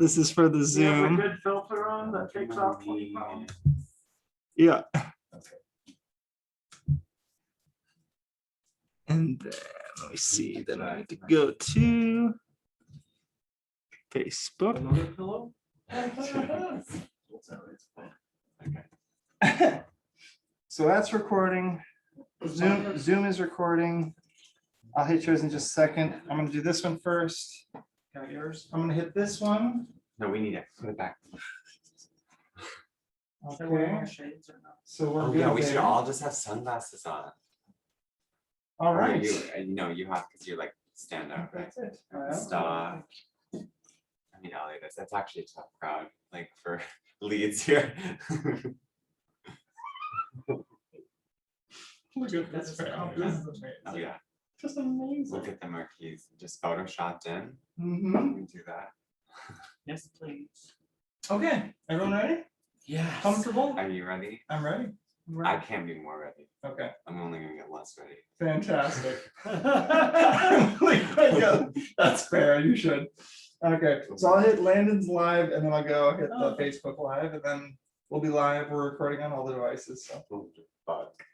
This is for the You have a Zoom. good filter on that takes off 20 pounds. Yeah. And then let me see. Then I need to go to Facebook. Another pillow? So that's recording. Zoom is recording. I'll hit yours in just a second. I'm gonna do this one first. Got yours? I'm gonna hit this one. No, we need it. Put it back. They're wearing Okay. shades or not? So we're Oh good yeah, we should there. all just have sunglasses on. All Or right. you have because you're like stand up, right? That's it. Stop. I mean, Elliott, that's actually a tough crowd, like for leads here. Look at this. This is amazing. Oh yeah, Just amazing. look at the marquees, just photoshopped in. Mm-hmm. We do that. Yes, please. Okay, everyone ready? Yeah. Comfortable? Are you ready? I'm ready. I can't be more ready. Okay, I'm only gonna get less ready. fantastic. That's fair, you should. Okay, so I'll hit Landon's live and then I'll go hit the Facebook live and then we'll be live. We're recording on all the devices, so. Oh, fuck.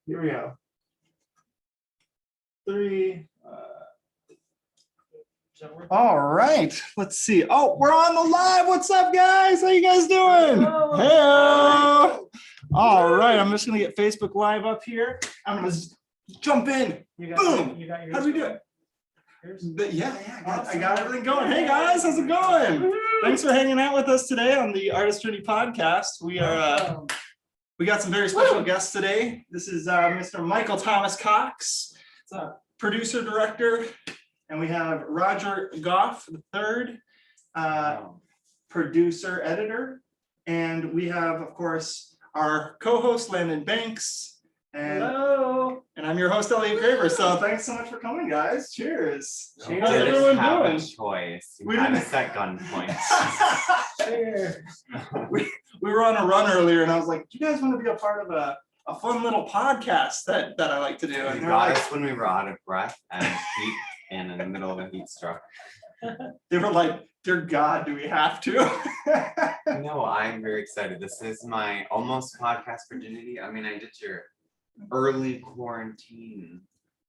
Here we go. 3. All right, let's see. Oh, we're on the live. What's up, guys? How you guys doing? Hello. All right, I'm just gonna get Facebook Live up here. I'm gonna jump in. You Boom. You got yours. How do we do it? Yours? Yeah, I got everything going. Hey guys, how's it going? Thanks for hanging out with us today on the Artist Journey podcast. We are we got some very special guests today. This is Mr. Michael Thomas Cox, producer director, and we have Roger Goff, the third producer editor, and we have, of course, our co-host Landyn Banx. And Hello. And I'm your host, Elliott Graber. So thanks so much for coming, guys. Cheers. We How's didn't everyone have doing? a choice. We We had didn't- us at gunpoint. Cheers. We were on a run earlier, and I was like, "Do you guys want to be a part of a fun little podcast that I like to do?" You And they're got like, us when we were out of breath and heat and in the middle of a heat stroke. "They were like, dear God, do we have to?" No, I'm very excited. This is my almost podcast virginity. I mean, I did your early quarantine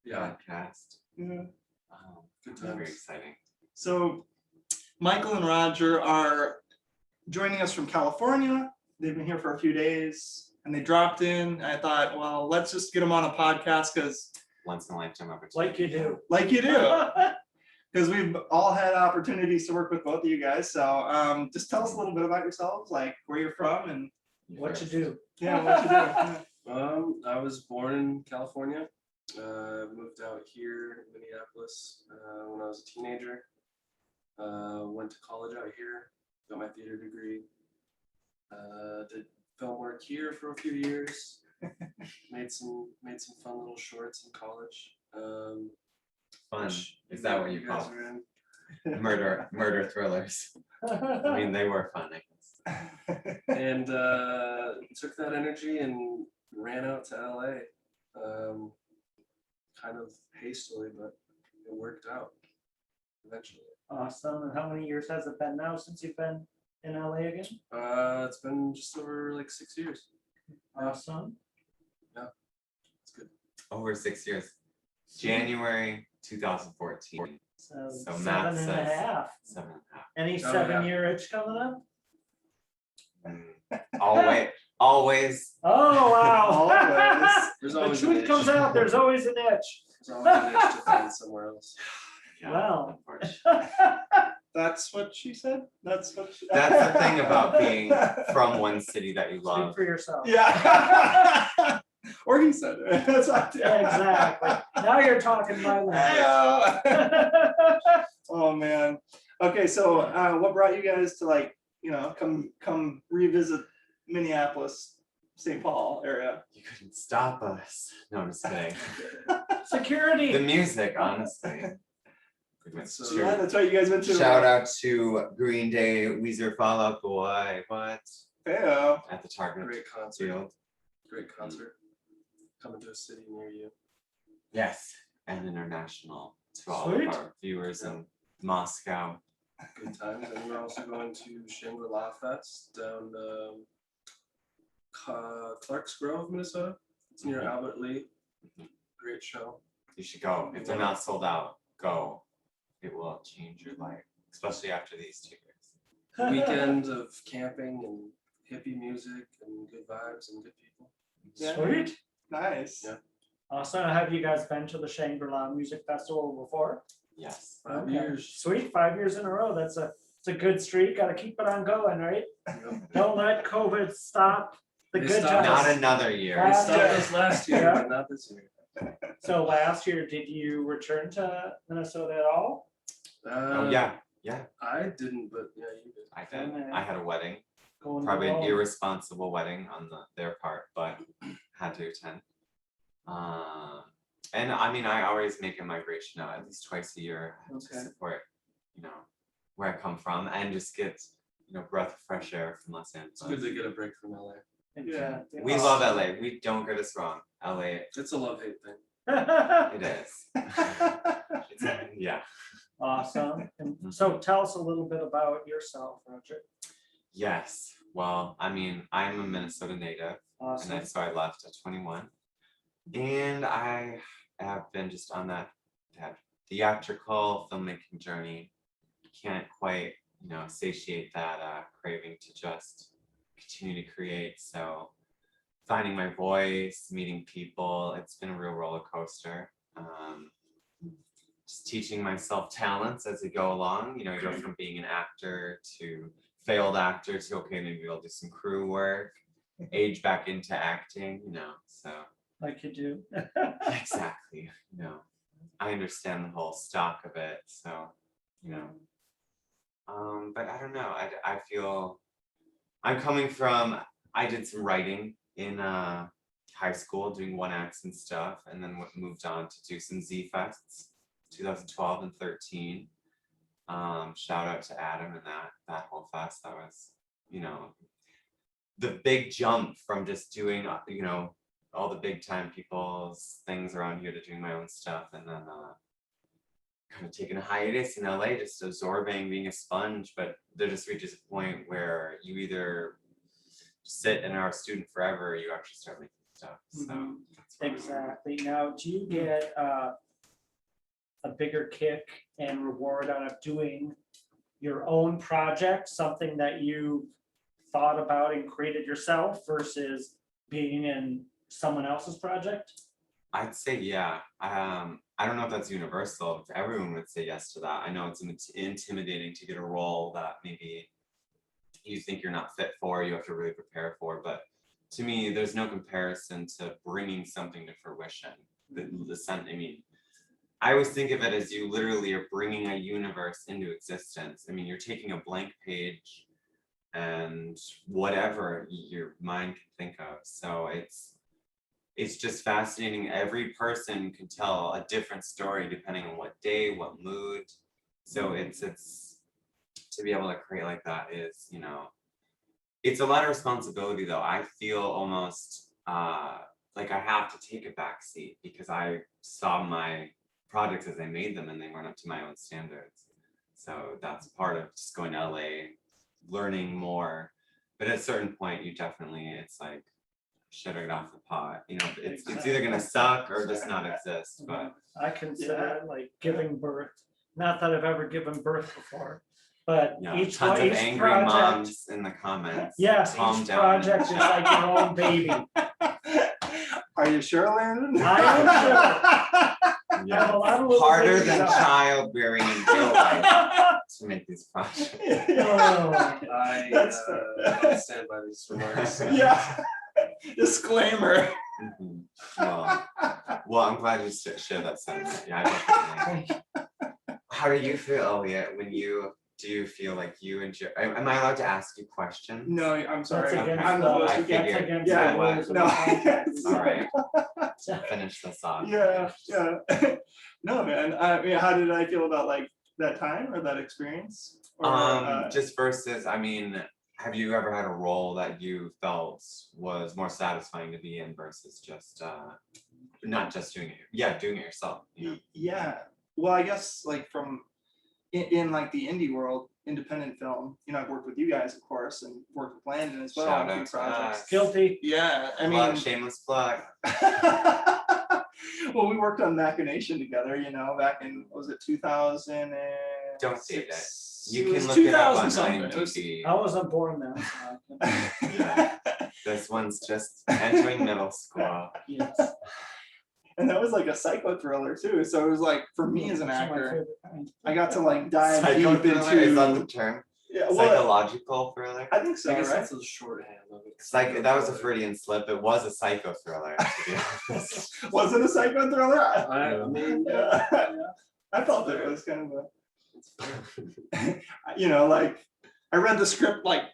podcast. Yeah. It's very exciting. So, Michael and Roger are joining us from California. They've been here for a few days, and they dropped in. I thought, well, let's just get them on a podcast because, Once in a lifetime opportunity. Like you do. like you do. Because we've all had opportunities to work with both of you guys. So just tell us a little bit about yourselves, like where you're from and What you do. what you do. Yeah. I was born in California. Moved out here in Minneapolis when I was a teenager. Went to college out here. Got my theater degree. Did film work here for a few years. made some fun little shorts in college. Fun. which Is that what you guys call are in. murder thrillers? I mean, they were fun, I guess. And took that energy and ran out to LA, kind of hastily, but it worked out eventually. Awesome. And how many years has it been now since you've been in LA again? It's been just over like 6 years. Awesome. It's good. Over 6 years. January 2014. So, So 7 math and a says- half. 7.5. Any Oh, 7-year itch coming up? Always. Oh, wow. Always. There's The always an truth itch. comes out, there's always an itch. There's always an itch to find somewhere else. Yeah, Wow. unfortunately. That's what she said. That's what she. That's the thing about being from one city that you Speak love. for yourself. Yeah. Or he said it. That's what. Exactly. Now you're talking my language. Heyo. Oh man. Okay, so what brought you guys to come revisit Minneapolis-Saint Paul area? You couldn't stop us. No, I'm just kidding. Security. The music, honestly. So- Yeah, that's right. You guys went to. Shout out to Green Day, Weezer, Fall Out Boy. What? Heyo. at the Target Great concert. Field. Great concert. Coming to a city near you. Yes, and international to all Sweet. of our viewers in Moscow. Good times. And we're also going to Shangri-La Fest down Clark's Grove, Minnesota. It's near Albert Lee. Great show. You should go. If they're not sold out, go. It will change your life, especially after these 2 years. Weekend of camping and hippie music and good vibes and good people. Yeah. Sweet. Nice. Yeah. Awesome. Have you guys been to the Shangri-La Music Festival before? Yes. 5 Okay. years. Sweet, 5 years in a row. It's a good streak. Got to keep it on going, right? Yep. Don't let COVID stop the They good stopped times. Not another year. They Last stopped year. us last year, Yeah. but not this year. So last year, did you return to Minnesota at all? Oh yeah, yeah. I didn't, but yeah, you did. I did. I had a wedding. Going Probably an alone? irresponsible wedding on their part, but had to attend. And I mean, I always make a migration out at least twice a year to Okay. support, where I come from and just get, breath of fresh air from Los It's good Angeles. to get a break from LA. Exactly. We love LA. We don't get us wrong. LA, It's a love-hate thing. it is. It's, yeah. Awesome. And so tell us a little bit about yourself, Roger. Yes. Well, I mean, I'm a Minnesota native. Awesome. So I left at 21, and I have been just on that theatrical filmmaking journey. Can't quite, satiate that craving to just continue to create. So finding my voice, meeting people, it's been a real roller coaster. Just teaching myself talents as I go along. You go from being an actor to failed actor to, okay, maybe I'll do some crew work. Age back into acting, so Like you do. exactly, I understand the whole stock of it, so but I don't know, I feel I'm coming from, I did some writing in high school doing one acts and stuff, and then moved on to do some Z Fests 2012 and 13. Shout out to Adam and that whole fest. That was, the big jump from just doing, all the big time people's things around here to doing my own stuff, and then kind of taking a hiatus in LA, just absorbing, being a sponge. But there just reaches a point where you either sit and are a student forever, or you actually start making stuff. So that's where I'm at. Exactly. Now, do you get a bigger kick and reward out of doing your own project, something that you thought about and created yourself versus being in someone else's project? I'd say yeah. I don't know if that's universal. If everyone would say yes to that. I know it's intimidating to get a role that maybe you think you're not fit for, you have to really prepare for. But to me, there's no comparison to bringing something to fruition. I always think of it as you literally are bringing a universe into existence. I mean, you're taking a blank page and whatever your mind can think of. So it's just fascinating. Every person can tell a different story depending on what day, what mood. So it's to be able to create like that is, it's a lot of responsibility though. I feel almost like I have to take a back seat because I saw my projects as I made them and they weren't up to my own standards. So that's part of just going to LA, learning more. But at a certain point, it's like shut it off the pot. It's either gonna suck or just not exist. But I consider it like giving birth. Not that I've ever given birth before, but yeah, each tons of each angry project, moms in the comments. yes, Calm each down. project is like your own baby. Are you sure, Landon? I am sure. I have Yeah. a lot of little Harder babies than out. childbearing in real life to make these projects. Oh, I That's don't stand by these remarks. Yeah. Disclaimer. Mhm. Well, I'm glad you shared that sentiment. Yeah, I definitely. How do you feel, Elliott, when do you feel like you enjoy? Am I allowed to ask you questions? No, I'm sorry. That's against I'm the, the host. I You can't- that's figured. against Yeah, the what? rules of No. the contract. All right. Finish this off. Yeah. No, man. I mean, how did I feel about like that time or that experience? Or, Just versus, have you ever had a role that you felt was more satisfying to be in versus just not just doing it, doing it yourself, you know? Yeah, well, I guess like in like the indie world, independent film, I've worked with you guys, of course, and worked with Landyn as well Shout on a few out to projects. us. Guilty. Yeah, I Plug, mean, shameless plug. well, we worked on Machination together, back in, what was it 2000 and Don't date it. It You was can look it up on 2000 something. It was- IMDb. I wasn't born then. So I This one's just entering middle school. can- yes. And that was like a psycho thriller too. So it was like, for me as an Those are my actor, favorite kind. I got to like dive Psycho deep thriller, is that the into. term? Yeah, well, Psychological thriller? I think so, I guess right? that's the shorthand of it. That was a Freudian slip. It was a psycho thriller, to be honest. Was it a psycho thriller? I mean, Yeah. I felt that it was kind of it's fair. like I read the script like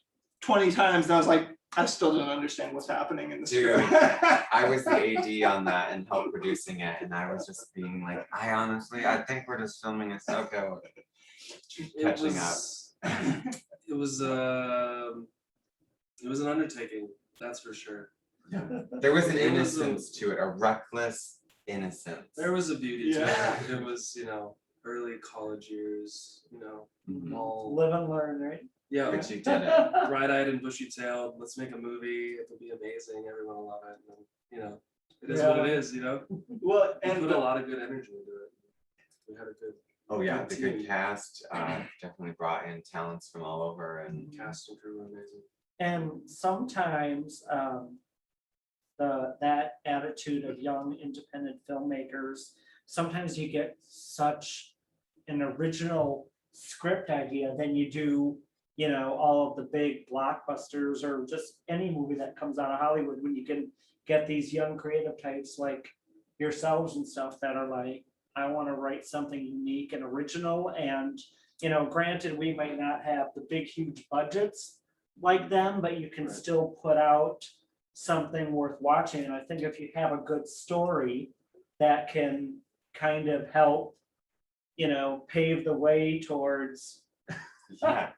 20 times and I was like, I still don't understand what's happening in the Dude, script. I was the AD on that and helped producing it, and I was just being like, I think we're just filming it. Okay, catching up. It was an undertaking, that's for sure. There was an It was innocence to it, a reckless innocence. There was a beauty to Yeah. it. It was, early college years, Mhm. all Live and learn, right? yeah, But you did it. bright-eyed and bushy-tailed. Let's make a movie. It'll be amazing. Everyone will love it. And, it is what it is. Well, We and put a lot of good energy into it. We had a good Oh yeah, Good the good team. cast definitely brought in talents from all over, and cast and crew. Were amazing. And sometimes that attitude of young independent filmmakers, sometimes you get such an original script idea, then you do, all of the big blockbusters or just any movie that comes out of Hollywood, when you can get these young creative types like yourselves and stuff that are like, I want to write something unique and original. And, granted, we might not have the big, huge budgets like them, but you can Right. still put out something worth watching. And I think if you have a good story that can kind of help, pave the way towards yeah,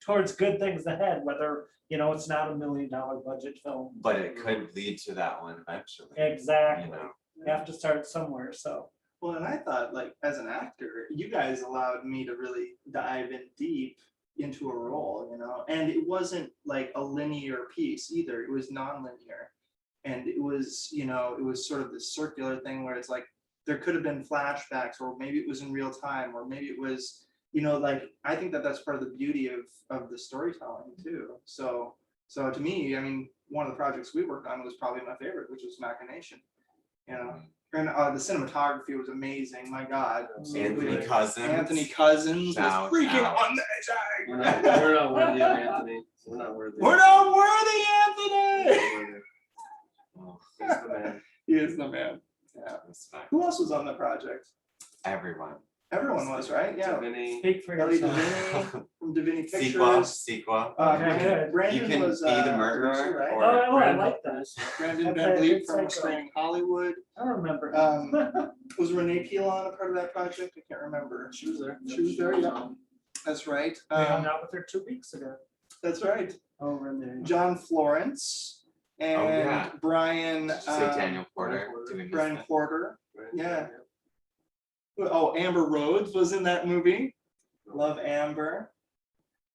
towards good things ahead, whether, it's not $1 million budget film. but it could lead to that one eventually. Exactly. You know, You have to start somewhere, so. well, and I thought like as an actor, you guys allowed me to really dive in deep into a role, and it wasn't like a linear piece either. It was non-linear. And it was, it was sort of this circular thing where it's like there could have been flashbacks, or maybe it was in real time, or maybe it was, like I think that that's part of the beauty of the storytelling too. So to me, I mean, one of the projects we worked on was probably my favorite, which was Machination. And the cinematography was amazing. My God, Anthony Cousins. Anthony Cousins Shout was freaking out. amazing. We're not worthy of Anthony. We're not worthy. We're not worthy, Anthony. Oh, He's the man. He is the man. Yeah. respect. Who else was on the project? Everyone. Everyone was, right? Yeah. Vinny. Speak for Elliott yourself. Graber from Divinity Sequel, Pictures. sequel. Okay, good. You Brandon can was be the producer, murderer right? or Oh, I like that. Brandon Okay, Van Vliet good from psycho. Restraining Hollywood. I remember. Was Renee Peel on a part of that project? I can't remember. She was there. She was there, yeah. That's right. We hung out with her 2 weeks ago That's right. over in there. John Florence and yeah. Brian. Did you say Daniel Porter doing his Brian thing? Porter. Right? Yeah. Oh, Amber Rhodes was in that movie. Love Amber.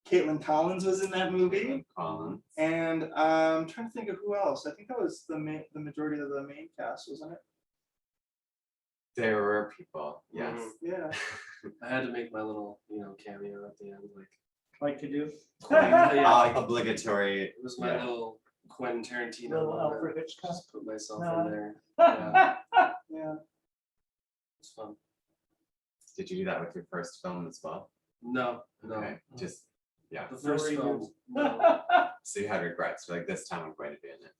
Caitlin Collins was in that movie. Collins. And I'm trying to think of who else. I think that was the majority of the main cast, wasn't it? There were people, yes. Yeah. I had to make my little, cameo at the end. Like to do. Yeah. Obligatory. It was my Yeah. little Quentin Tarantino Little moment. Alfred Hitchcock. Just put myself No. in there. Yeah, Yeah. it's fun. Did you do that with your first film as well? No, no. Okay, just, yeah. The first No film, reviews. no. So you had regrets, you're like, this time I'm going to be in it.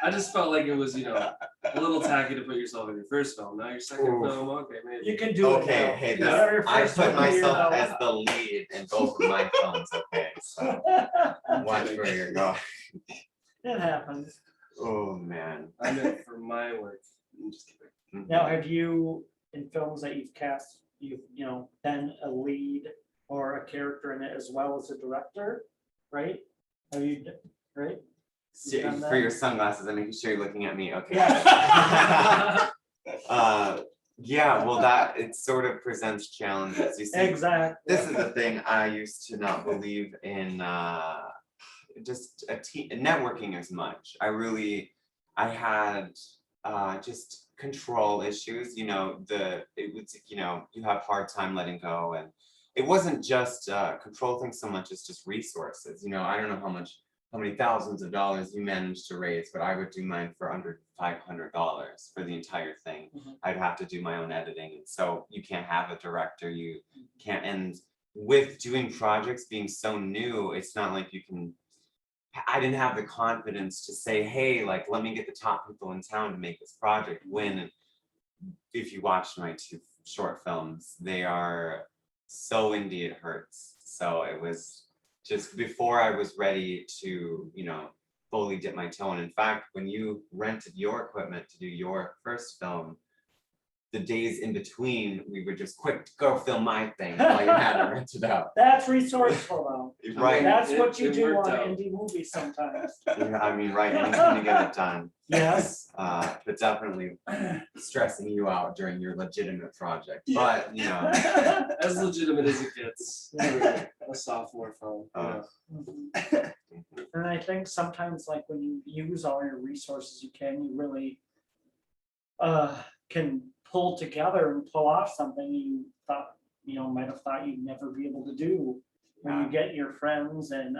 I just felt like it was, a little tacky to put yourself in your first film. Now your second Ooh. film, okay, maybe. You can do it Okay, now. hey, You got your I first put one figured myself out. as the lead in both of my films, okay, so watch where you're going. It happens. Oh, man. I meant for my work. I'm just kidding. Now, have you, in films that you've cast, you've, been a lead or a character in it as well as a director? right? Are you, right? So, done for that? your sunglasses, I'm making sure you're looking at me, okay. Yeah. Yeah, well, that, it sort of presents challenges, you see. Exactly. This is the thing, I used to not believe in, just networking as much. I had, just control issues, you know, it was, you know, you have hard time letting go, and it wasn't just, control thing so much as just resources, you know, I don't know how many thousands of dollars you managed to raise, but I would do mine for under $500 for the entire thing. Mhm. I'd have to do my own editing, and so you can't have a director, you can't, and with doing projects being so new, it's not like you can, I didn't have the confidence to say, hey, like, let me get the top people in town to make this project, when, if you watch my 2 short films, they are so indie it hurts. So it was just before I was ready to, you know, fully dip my toe in. In fact, when you rented your equipment to do your first film, the days in between, we would just quick go film my thing while you had it rented out. That's resourceful though. Right. That's what you It do worked on out. indie movies sometimes. Yeah, I mean, right, anything to get it done. Yes. But definitely stressing you out during your legitimate project, but, you know. As legitimate as it gets for a sophomore film. Uh, Mhm. And I think sometimes like when you use all your resources you really can pull together and pull off something you thought, you know, might have thought you'd never be able to do. When you get your friends and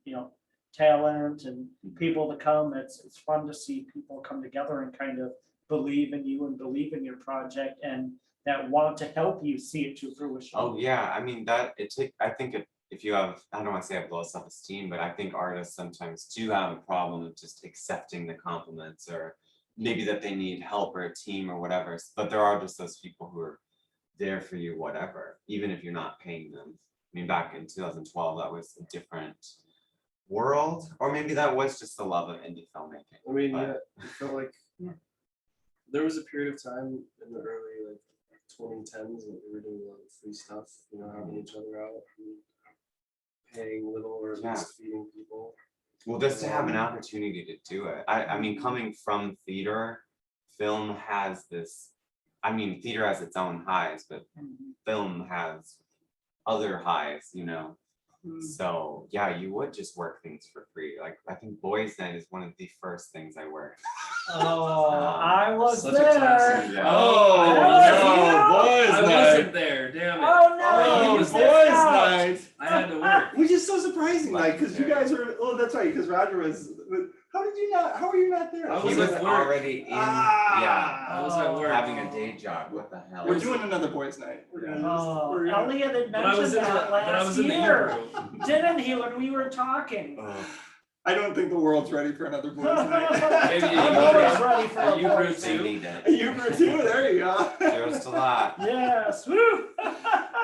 you know, talent and people to come, it's fun to see people come together and kind of believe in you and believe in your project and that want to help you see it to fruition. Oh, yeah, I mean, I think if you have, I don't wanna say have low self-esteem, but I think artists sometimes do have a problem of just accepting the compliments, or maybe that they need help or a team or whatever, but there are just those people who are there for you, whatever, even if you're not paying them. I mean, back in 2012, that was a different world, or maybe that was just the love of indie filmmaking. I mean, but- yeah, it felt like there was a period of time in the early like 2010s that we were doing a lot of free stuff, you know, helping each other out, and paying little or at Yeah. least feeding people. Well, just to have an opportunity to do it. I mean, coming from theater, film has this, I mean, theater has its own highs, but Mhm. film has other highs, you know? So, yeah, you would just work things for free. Like, I think Boys Night is one of the first things I worked. Oh, I was Such a there. classic. Yeah. Oh, boys I wasn't there, damn it. Oh no! Oh, you boys' missed out. night. I had to work. Which is so surprising, like, because you Legendary. guys were, oh, that's right, because Roger was, how are you not there? I He was was at work. already in, yeah, I was at work. having a day job. What the hell? We're doing another boys' night. We're gonna Oh, we're gonna- Elliott had But I was mentioned in the, that but I last was in the year, Hebrew. didn't he, when we were talking? I don't think the world's ready for another boys' night. Maybe I'm you always were- ready for a you were boys' They night. need it. You were too, there you go. Cheers to that. Yes, woo!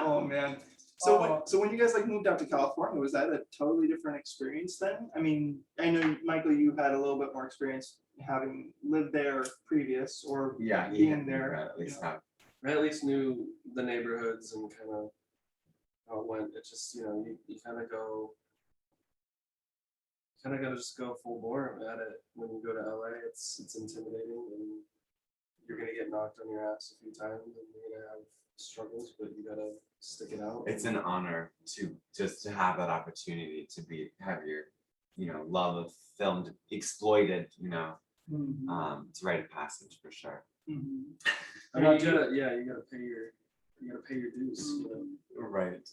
Oh, man. So when you guys like moved out to California, was that a totally different experience then? I mean, I know, Michael, you had a little bit more experience having lived there previous, or Yeah, he being had there, at least you know. have. I at least knew the neighborhoods and kind of how it went. It just, you know, you kind of gotta just go full bore at it. When you go to LA, it's intimidating, and you're gonna get knocked on your ass a few times, and you're gonna have struggles, but you gotta stick it out. It's an honor to just to have that opportunity to have your, you know, love of film exploited, you know. Mhm. It's a rite of passage for sure. Mhm. I mean, you gotta pay your dues. You know? Right.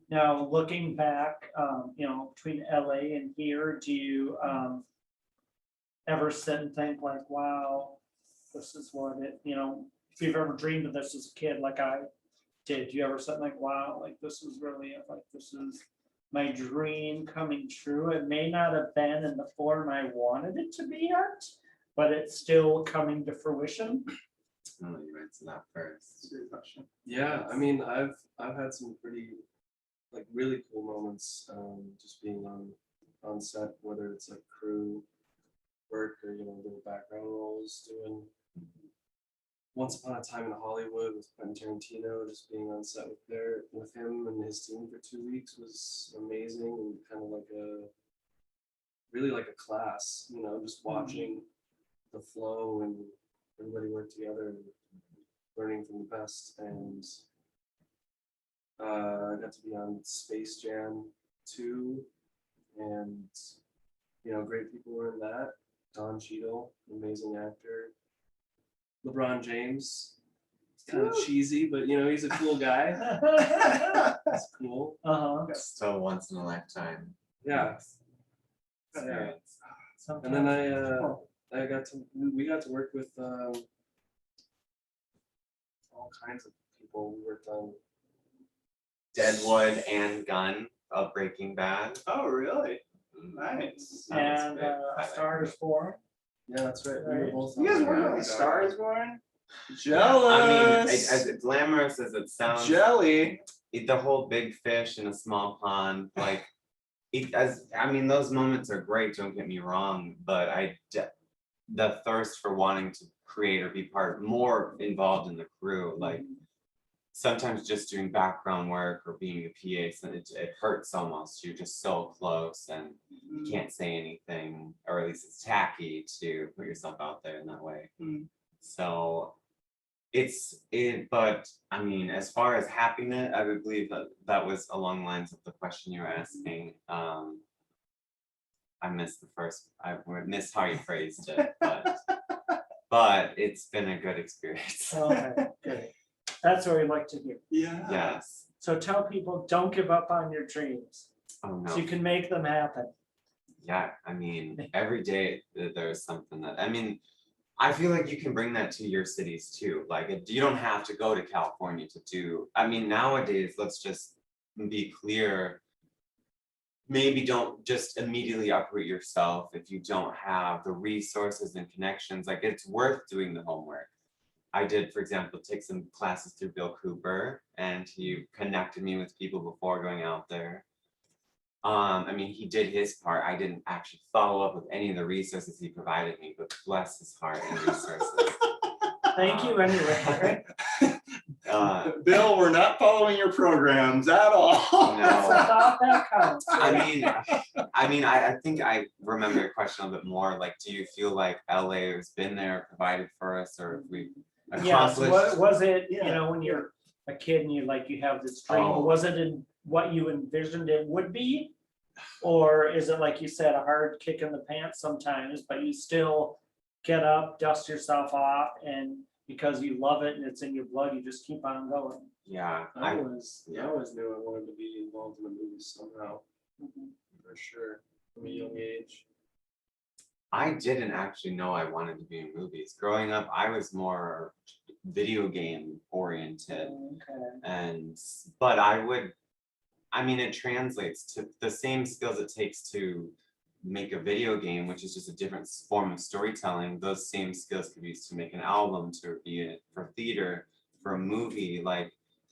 Now, looking back, you know, between LA and here, do you ever sit and think like, wow, this is what it, you know, if you've ever dreamed of this as a kid, like I did, do you ever sit and like, wow, like this is really it, like this is my dream coming true? It may not have been in the form I wanted it to be yet, but it's still coming to fruition. I'll let you answer that first. Good question. Yeah, I mean, I've had some pretty like really cool moments, just being on set, whether it's like crew work or, you know, little background roles, doing Once Upon a Time in Hollywood with Quentin Tarantino, just being on set with him and his team for 2 weeks was amazing and kind of like really like a class, just watching the flow and everybody work together and learning from the best. And I got to be on Space Jam 2, and great people were in that. Don Cheadle, amazing actor. LeBron James, it's kind of cheesy, but he's a cool guy. That's cool. Still once in a lifetime. Yeah. experience. And then we got to work with all kinds of people. We worked on Deadwood and Gunn of Breaking Bad. Oh, really? Nice. And Star is Born. Yeah, that's right. We were both You guys on working that. on the Star is Born? I mean, Jealous. as glamorous as it sounds, Jelly. the whole big fish in a small pond, like, those moments are great, don't get me wrong, but the thirst for wanting to create or be more involved in the crew, like, sometimes just doing background work or being a PA, so it hurts almost. You're just so close and you can't say anything, or at least it's tacky to put yourself out there in that way. Mm. So but I mean, as far as happiness, I would believe that was along the lines of the question you were asking. I missed how you phrased it, but it's been a good experience. Okay, good. That's what we'd like to hear. Yeah. Yes. So tell people, don't give up on your dreams, Oh no. so you can make them happen. Yeah, I mean, every day there's something that, I feel like you can bring that to your cities too. Like, you don't have to go to California to do, nowadays, let's just be clear. Maybe don't just immediately uproot yourself if you don't have the resources and connections. Like, it's worth doing the homework. I did, for example, take some classes through Bill Cooper, and he connected me with people before going out there. He did his part. I didn't actually follow up with any of the resources he provided me, but bless his heart and resources. Thank you anyway. Bill, we're not following your programs at all. That's the thought that counts. I think I remember your question a little bit more. Like, do you feel like LA has been there, provided for us, or if we Yes, accomplished? was it, Yeah. when you're a kid and you have this dream, Oh. was it in what you envisioned it would be? Or is it, like you said, a hard kick in the pants sometimes, but you still get up, dust yourself off, and because you love it and it's in your blood, you just keep on going? Yeah, I always knew I wanted to be involved in the movies somehow, for sure, from a young age. I didn't actually know I wanted to be in movies. Growing up, I was more video game oriented. Okay. But it translates to the same skills it takes to make a video game, which is just a different form of storytelling. Those same skills could be used to make an album, to be for theater, for a movie,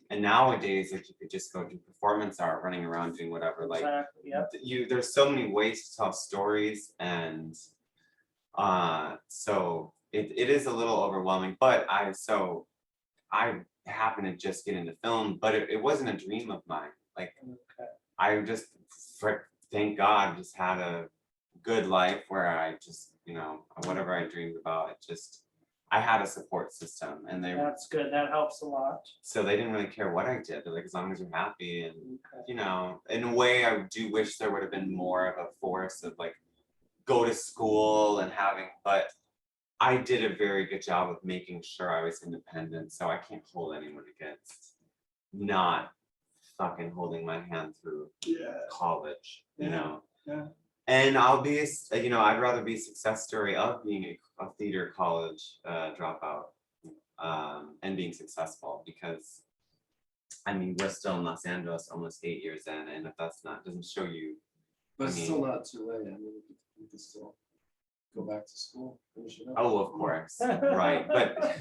and nowadays, like, you could just go do performance art, running around doing whatever. Like, Exactly, yep. there's so many ways to tell stories, and so it is a little overwhelming. But I happened to just get into film, but it wasn't a dream of mine. Like, Okay. I just, thank God, just had a good life where I just, whatever I dreamed about, I had a support system, and That's good, that helps a lot. so they didn't really care what I did. They're like, as long as you're happy. And Okay. in a way, I do wish there would have been more of a force of, like, go to school and but I did a very good job of making sure I was independent, so I can't hold anyone against not fucking holding my hand through college, Yeah. And I'll be, I'd rather be a success story of being a theater college dropout, and being successful, because we're still in Los Angeles almost 8 years in, and if doesn't show you. But it's still not too late. We could still go back to school, finish it up. Oh, of course, right, but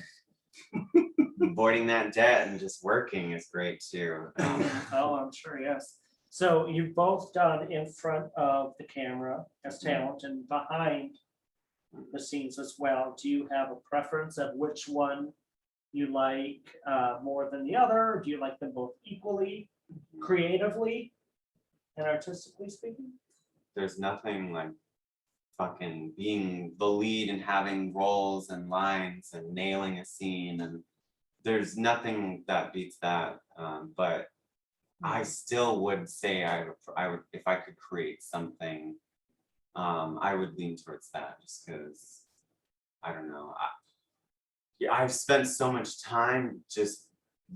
avoiding that debt and just working is great too. Oh, I'm sure, yes. So you've both done in front of the camera as talent and behind the scenes as well. Do you have a preference of which one you like more than the other? Or do you like them both equally, creatively and artistically speaking? There's nothing like fucking being the lead and having roles and lines and nailing a scene, and there's nothing that beats that. But I still would say I would if I could create something, I would lean towards that just because I don't know. I've spent so much time just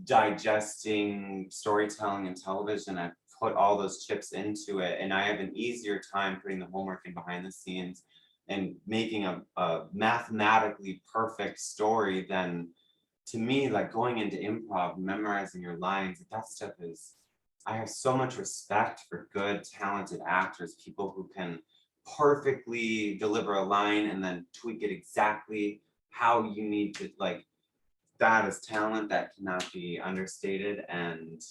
digesting storytelling and television. I've put all those chips into it, and I have an easier time putting the homework in behind the scenes and making a mathematically perfect story than, to me, like going into improv, memorizing your lines. That stuff is, I have so much respect for good, talented actors, people who can perfectly deliver a line and then tweak it exactly how you need to, like, that is talent that cannot be understated. And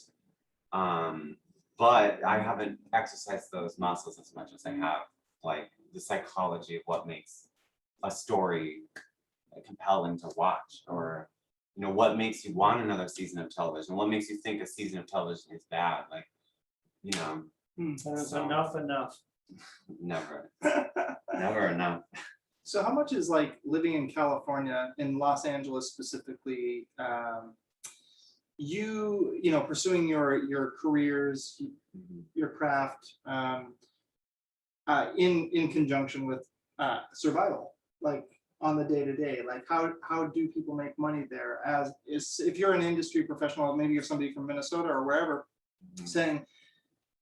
but I haven't exercised those muscles as much as I have like the psychology of what makes a story compelling to watch, or what makes you want another season of television, what makes you think a season of television is bad, like There's So- enough. never enough. So how much is like living in California, in Los Angeles specifically, pursuing your careers, your craft, in conjunction with survival, like on the day-to-day, like how do people make money there? If you're an industry professional, maybe you're somebody from Minnesota or wherever, saying,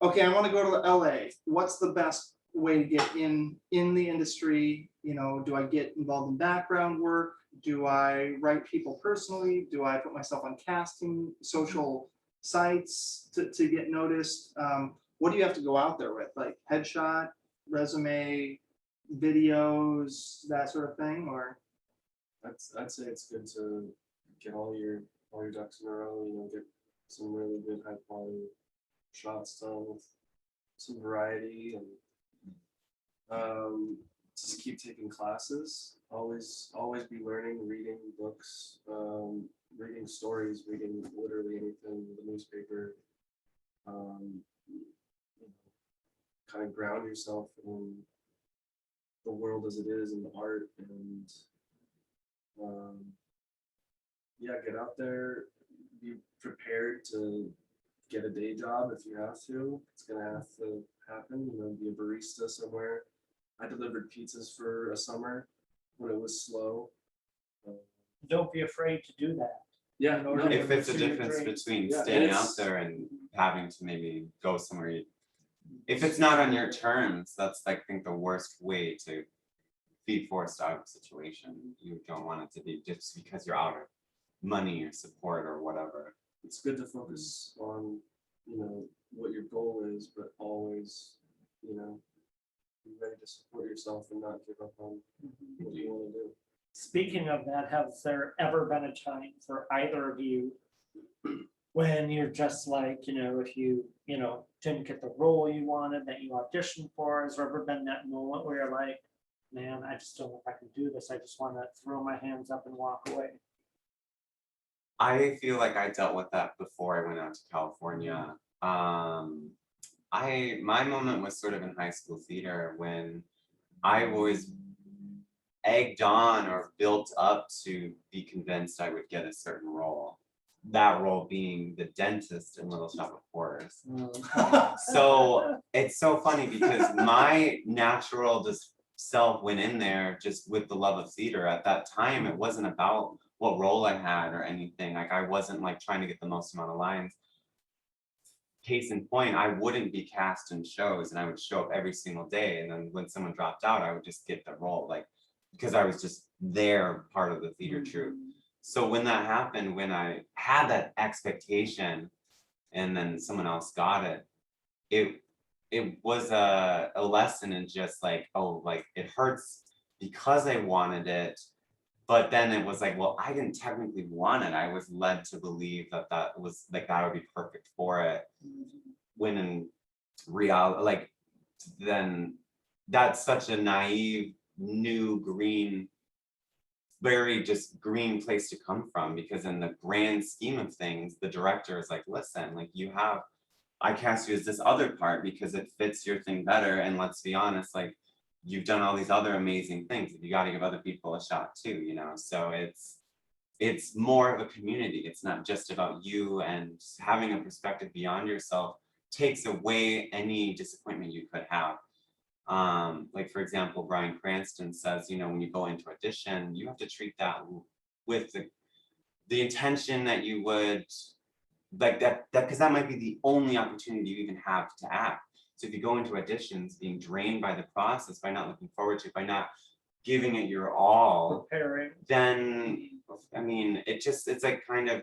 okay, I want to go to LA. What's the best way to get in the industry? Do I get involved in background work? Do I write people personally? Do I put myself on casting, social sites to get noticed? What do you have to go out there with? Like headshot, resume, videos, that sort of thing? Or I'd say it's good to get all your ducks in a row, get some really good high quality shots done with some variety, and just keep taking classes, always be learning, reading books, reading stories, reading literally anything, the newspaper, kind of ground yourself in the world as it is, in the art, and get out there, be prepared to get a day job if you have to. It's gonna have to happen, be a barista somewhere. I delivered pizzas for a summer when it was slow. Don't be afraid to do that. Yeah, In order no, to If it's a pursue your difference dreams. between Yeah, staying and out it's- there and having to maybe go somewhere, if it's not on your terms, that's I think the worst way to be forced out of a situation. You don't want it to be just because you're out of money or support or whatever. it's good to focus on, what your goal is, but always, be ready to support yourself and not give up on what you want to do. Speaking of that, has there ever been a time for either of you when you're just like, if you, didn't get the role you wanted that you auditioned for? Has there ever been that moment where you're like, man, I just don't know if I can do this. I just want to throw my hands up and walk away? I feel like I dealt with that before I went out to California. My moment was sort of in high school theater when I was egged on or built up to be convinced I would get a certain role. That role being the dentist in Little Shop of Horrors. So it's so funny because my natural just self went in there just with the love of theater. At that time, it wasn't about what role I had or anything. Like I wasn't like trying to get the most amount of lines. Case in point, I wouldn't be cast in shows and I would show up every single day. And then when someone dropped out, I would just get the role, like because I was just there, part of the theater troupe. So when that happened, when I had that expectation and then someone else got it, it was a lesson in just like, oh, like it hurts because I wanted it. But then it was like, well, I didn't technically want it. I was led to believe that was like, that would be perfect for it. When in reality, like, then that's such a naive, new, green very just green place to come from, because in the grand scheme of things, the director is like, listen, like I cast you as this other part because it fits your thing better. And let's be honest, like you've done all these other amazing things. You got to give other people a shot too, you know? So it's more of a community. It's not just about you, and having a perspective beyond yourself takes away any disappointment you could have. Like for example, Bryan Cranston says, you know, when you go into audition, you have to treat that with the intention that you would like that because that might be the only opportunity you even have to act. So if you go into auditions being drained by the process, by not looking forward to it, by not giving it your all, Preparing. then I mean, it's like kind of,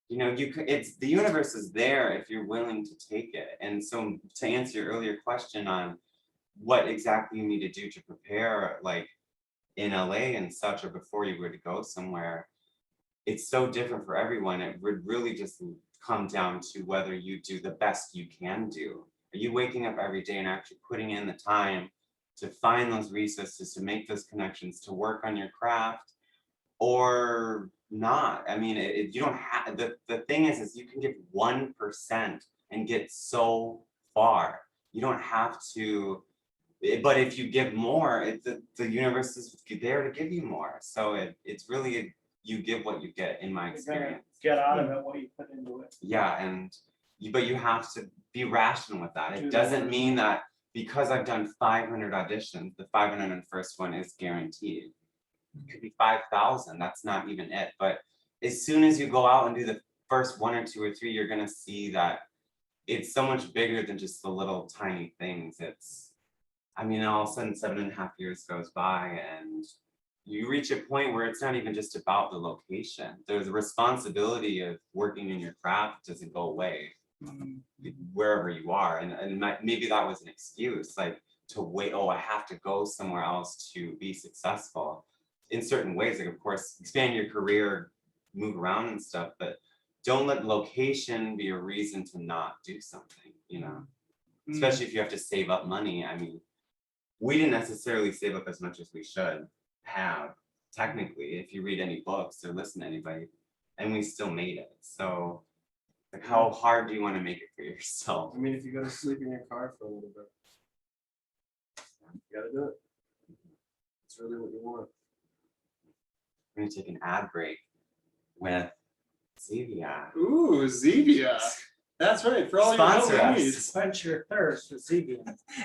you know, it's the universe is there if you're willing to take it. And so to answer your earlier question on what exactly you need to do to prepare, like in LA and such, or before you were to go somewhere, it's so different for everyone. It would really just come down to whether you do the best you can do. Are you waking up every day and actually putting in the time to find those resources, to make those connections, to work on your craft, or not? I mean, you don't have, the thing is you can give 1% and get so far. You don't have to, but if you give more, the universe is there to give you more. So it's really, you give what you get, in my experience. Get out of it what you put into it. Yeah, but you have to be rational with that. It doesn't mean that because I've done 500 auditions, the 501st one is guaranteed. It could be 5,000, that's not even it. But as soon as you go out and do the first 1 or 2 or 3, you're gonna see that it's so much bigger than just the little tiny things. I mean, all of a sudden 7.5 years goes by and you reach a point where it's not even just about the location. There's a responsibility of working in your craft doesn't go away wherever you are. And maybe that was an excuse, like to wait, oh, I have to go somewhere else to be successful. In certain ways, like of course, expand your career, move around and stuff, but don't let location be a reason to not do something, you know? Especially if you have to save up money. I mean, we didn't necessarily save up as much as we should have, technically, if you read any books or listen to anybody, and we still made it. So like, how hard do you want to make it for yourself? I mean, if you go to sleep in your car for a little bit, you gotta do it. It's really what you want. We're gonna take an ad break with Zevia. Ooh, Zevia. That's right, for all Sponsor your us. needs. Quench your thirst with Zevia.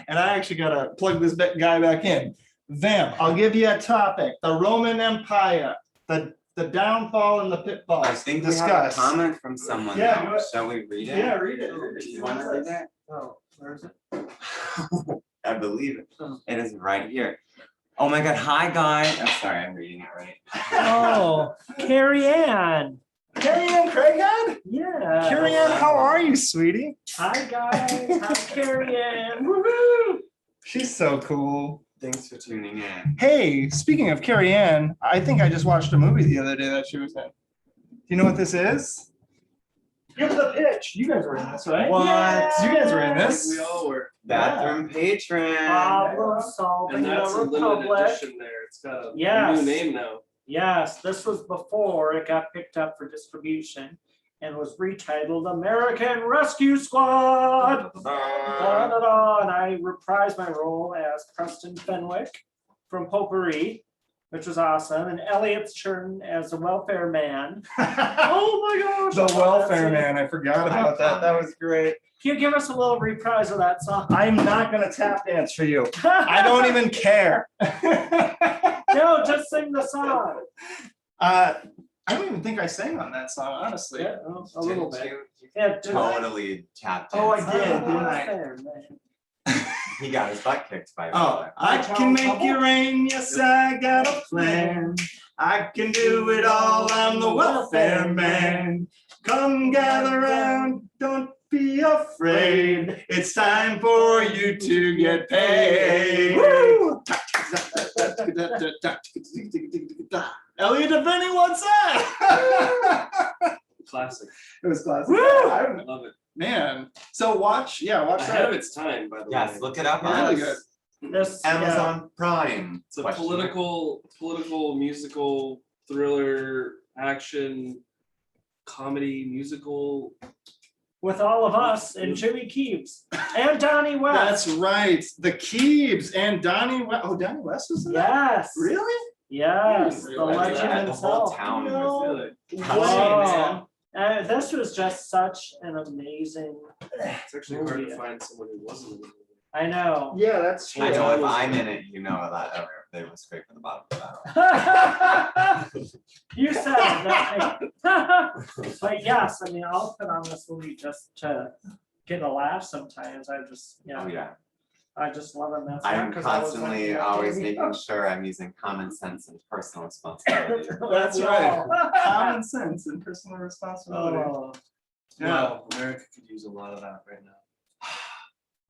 And I actually gotta plug this guy back in. Vamp, I'll give you a topic. The Roman Empire, the downfall and the pitfalls. I think we have a Discuss. comment from someone Yeah, now. go Shall we read it? Yeah, read it. Do you want to read it? Oh, where is it? I believe it. Oh. It is right here. Oh my God, hi guys. I'm sorry, I'm reading it right. Oh, Carrie Ann. Carrie Ann Craighead? Yeah. Carrie Ann, how are you, sweetie? Hi guys, I'm Carrie Ann. Woohoo! She's so cool. Thanks for tuning in. Hey, speaking of Carrie Ann, I think I just watched a movie the other day that she was in. Do you know what this is? Give the pitch. You guys were in this, right? What? You guys were in I think this. we all were. Bathroom patron. Problem solving And the that's a limited Republic. edition there. It's got a Yes. new name now. Yes, this was before it got picked up for distribution and was retitled American Rescue Squad. Da-da-da, and I reprised my role as Preston Fenwick from Potpourri, which was awesome, and Elliott Churn as the welfare man. Oh my gosh! The I love welfare that scene. man. I forgot about that. That was great. Can you give us a little reprise of that song? I'm not gonna tap dance for you. I don't even care. No, just sing the song. I don't even think I sang on that song, honestly. Yeah, a little Didn't bit. you? Yeah, Totally tapped in. Oh, I did, didn't I? Welfare man. He got his butt kicked by a Oh, brother. I can make it rain, yes, I got a plan. I can do it all, I'm the welfare man. Come gather round, don't be afraid. It's time for you to get paid. Woo! Elliott, if anyone's that? Classic. It was classic. Woo! I Love it. Man, so watch Ahead that. of its time, by the way. Yes, look it up Really on good. This, yeah, Amazon Prime. It's a Question mark. political, musical, thriller, action, comedy, musical. with all of us and Jimmy Keeves and Donnie West. That's right. The Keebs and Donnie West. Oh, Donnie West was in that? Yes. Really? Yes, Hmm, the really? legend The whole himself. town No. was Wow. This was just such an amazing. It's actually hard Movie. to find someone who wasn't in the movie. I know. Yeah, that's true. I know if was- I'm in it, you know that they were scraping the bottom of the barrel. You said that. But yes, I mean, I'll put on this movie just to get a laugh sometimes. I just, Oh yeah, I just love it. That's I'm not 'cause I was constantly like, always okay. making sure I'm using common sense and personal responsibility. That's We right. all- Common sense and personal responsibility. Oh, Yeah. Wow, America could use a lot of that right now.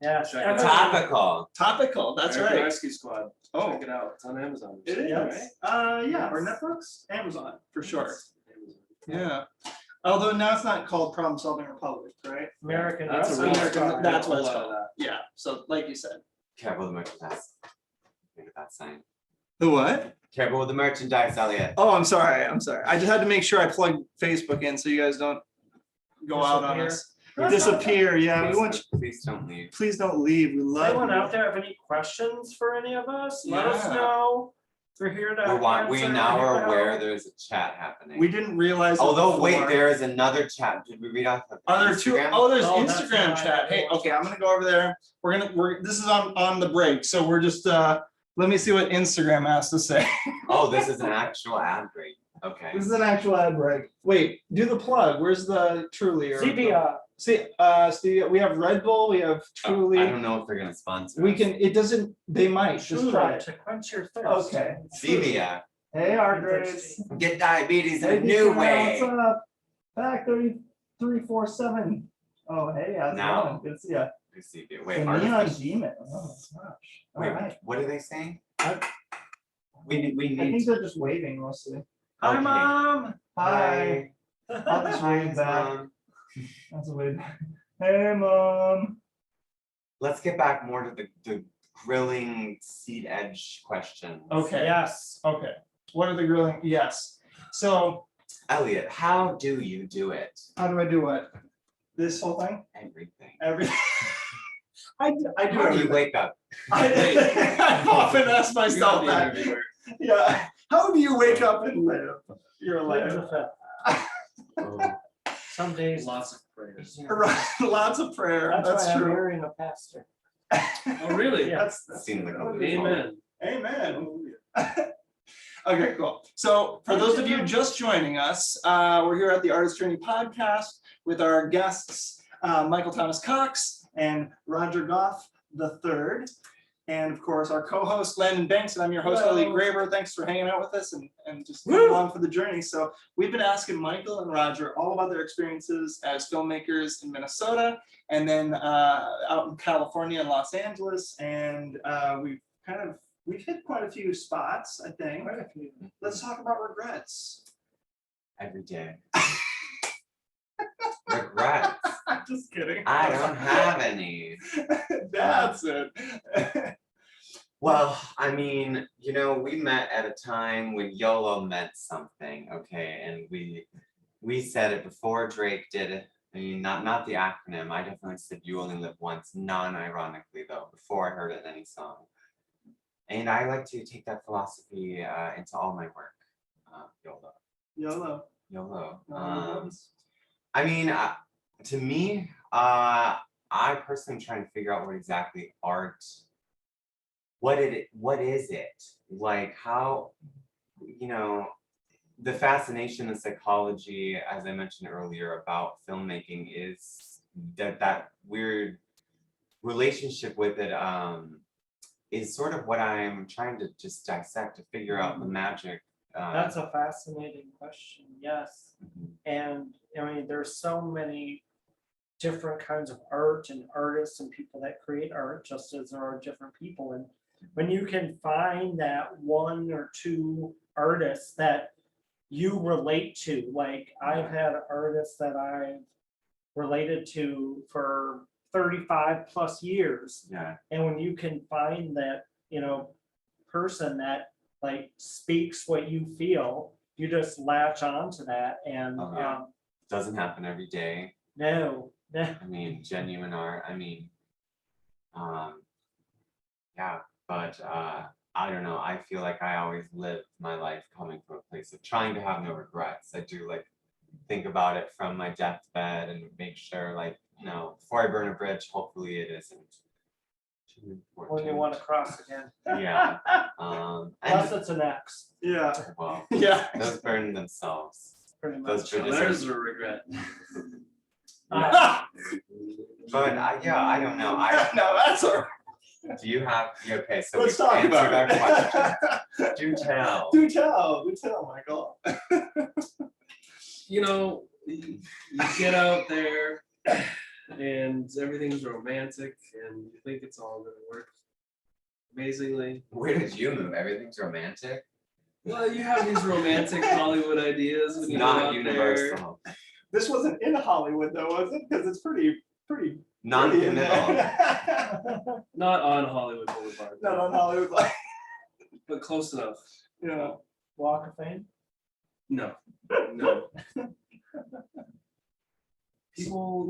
yes. Check it everyone- out. Topical. Topical. That's American right. Rescue Squad. Oh. Check it out. It's on Amazon. It is. Yes. Yeah, or Yes. Netflix, Amazon for sure. Amazon. Yeah. Although now it's not called Problem Solving Republic, right? American. That's a Rescue real American- Squad. that's what it's A lot of called. Yeah. So like you said. Careful with the merchandise. Look at that sign. The what? Careful with the merchandise, Elliot. Oh, I'm sorry. I just had to make sure I plugged Facebook in so you guys don't go out on us. Disappear. Yeah, we want you. Please don't leave. Please don't leave. We Does love anyone you. out there have any questions for any of us? Let us Yeah. know. We're here to. We answer, now we're here are to aware help. there's a chat happening. We didn't realize. it Although wait, before. there is another chat. Did we read off the Are there two? Instagram? Oh, there's Oh, that's Instagram right. chat. Hey, okay, I'm gonna go over there. This is on the break, so we're just let me see what Instagram has to say. Oh, this is an actual ad break. Okay. This is an actual ad break. Wait, do the plug. Where's the Truly? Or CBR. See, Steve, we have Red Bull, we have Truly. I don't know if they're gonna sponsor. We us. can. It doesn't. They might just try Truly, it. to quench your thirst. Okay. Stevia. Hey, our Grace. Get diabetes in Hey, a new Deacon, way. what's up? Back 3347. Oh, hey, how's it Now. going? Good to see ya. Stevia. The Wait, neon artificial- demon. Oh my gosh. All wait, right. what are they saying? I- We I need think they're just waving mostly. Hi, Okay. Mom. Hi. I'll just wave back. Mom. That's a wave. Hey, Mom. Let's get back more to the grilling seed edge question. Okay. Yes. Okay. What are the grilling? Yes. So Elliot, how do you do it? how do I do what? This whole thing? Everything. Everything. I do How do you everything. wake up? I've often asked You myself gotta be that. everywhere. Yeah. How do you wake up and live your Live life? with it. Some days. Lots of prayers. Right. Lots of prayer. That's That's why I'm true. marrying a pastor. Oh, really? Yeah. That's Seemed like a good. little- Amen. Amen. Okay, cool. So for those of you just joining us, we're here at the Artist Journey Podcast with our guests, Michael Thomas Cox and Roger Goff III. And of course, our co-host Landyn Banx, and I'm your host, Hello. Elliott Graber. Thanks for hanging out with us and just Woo. coming along for the journey. So we've been asking Michael and Roger all about their experiences as filmmakers in Minnesota and then out in California and Los Angeles. And we've hit quite a few spots, I think. Let's talk about regrets. Every day. Regret. Just kidding. I don't have any. That's it. Well, I mean, we met at a time when YOLO meant something, okay? And we said it before Drake did it. I mean, not the acronym. I definitely said you only live once, non-ironically though, before I heard it in any song. And I like to take that philosophy into all my work. YOLO. YOLO. YOLO. I mean, to me, I personally am trying to figure out what exactly art. What is it? Like how, the fascination and psychology, as I mentioned earlier, about filmmaking is that weird relationship with it is sort of what I'm trying to just dissect to figure out the magic. That's a fascinating question. Yes. And I mean, there's so many different kinds of art and artists and people that create art, just as there are different people. And when you can find that one or two artists that you relate to, like I've had artists that I've related to for 35 plus years. Yeah, And when you can find that, person that like speaks what you feel, you just latch on to that. And Oh, yeah. Doesn't happen every day. no. I mean, genuine art. I mean, yeah, but I don't know. I feel like I always live my life coming from a place of trying to have no regrets. I do like think about it from my deathbed and make sure, like, before I burn a bridge, hopefully it isn't too When important. you want to cross again. Yeah. Unless And it's an X, Yeah. well, Yeah. those burn themselves. pretty Those much. bridges There's are, a regret. but I don't know. No, that's all right. Do you have? Okay, so Let's we've talk answered about our question. it. Do tell. Do tell, Michael. You get out there and everything's romantic and you think it's all gonna work amazingly. Where did you move? Everything's romantic. Well, you have these romantic Hollywood ideas when It's you go not out universal. This wasn't in Hollywood though, was it? Because it's pretty Non-committal. there. Not on Hollywood Boulevard, Not on Hollywood, like, but close enough. yeah. Walk of Fame. No. People,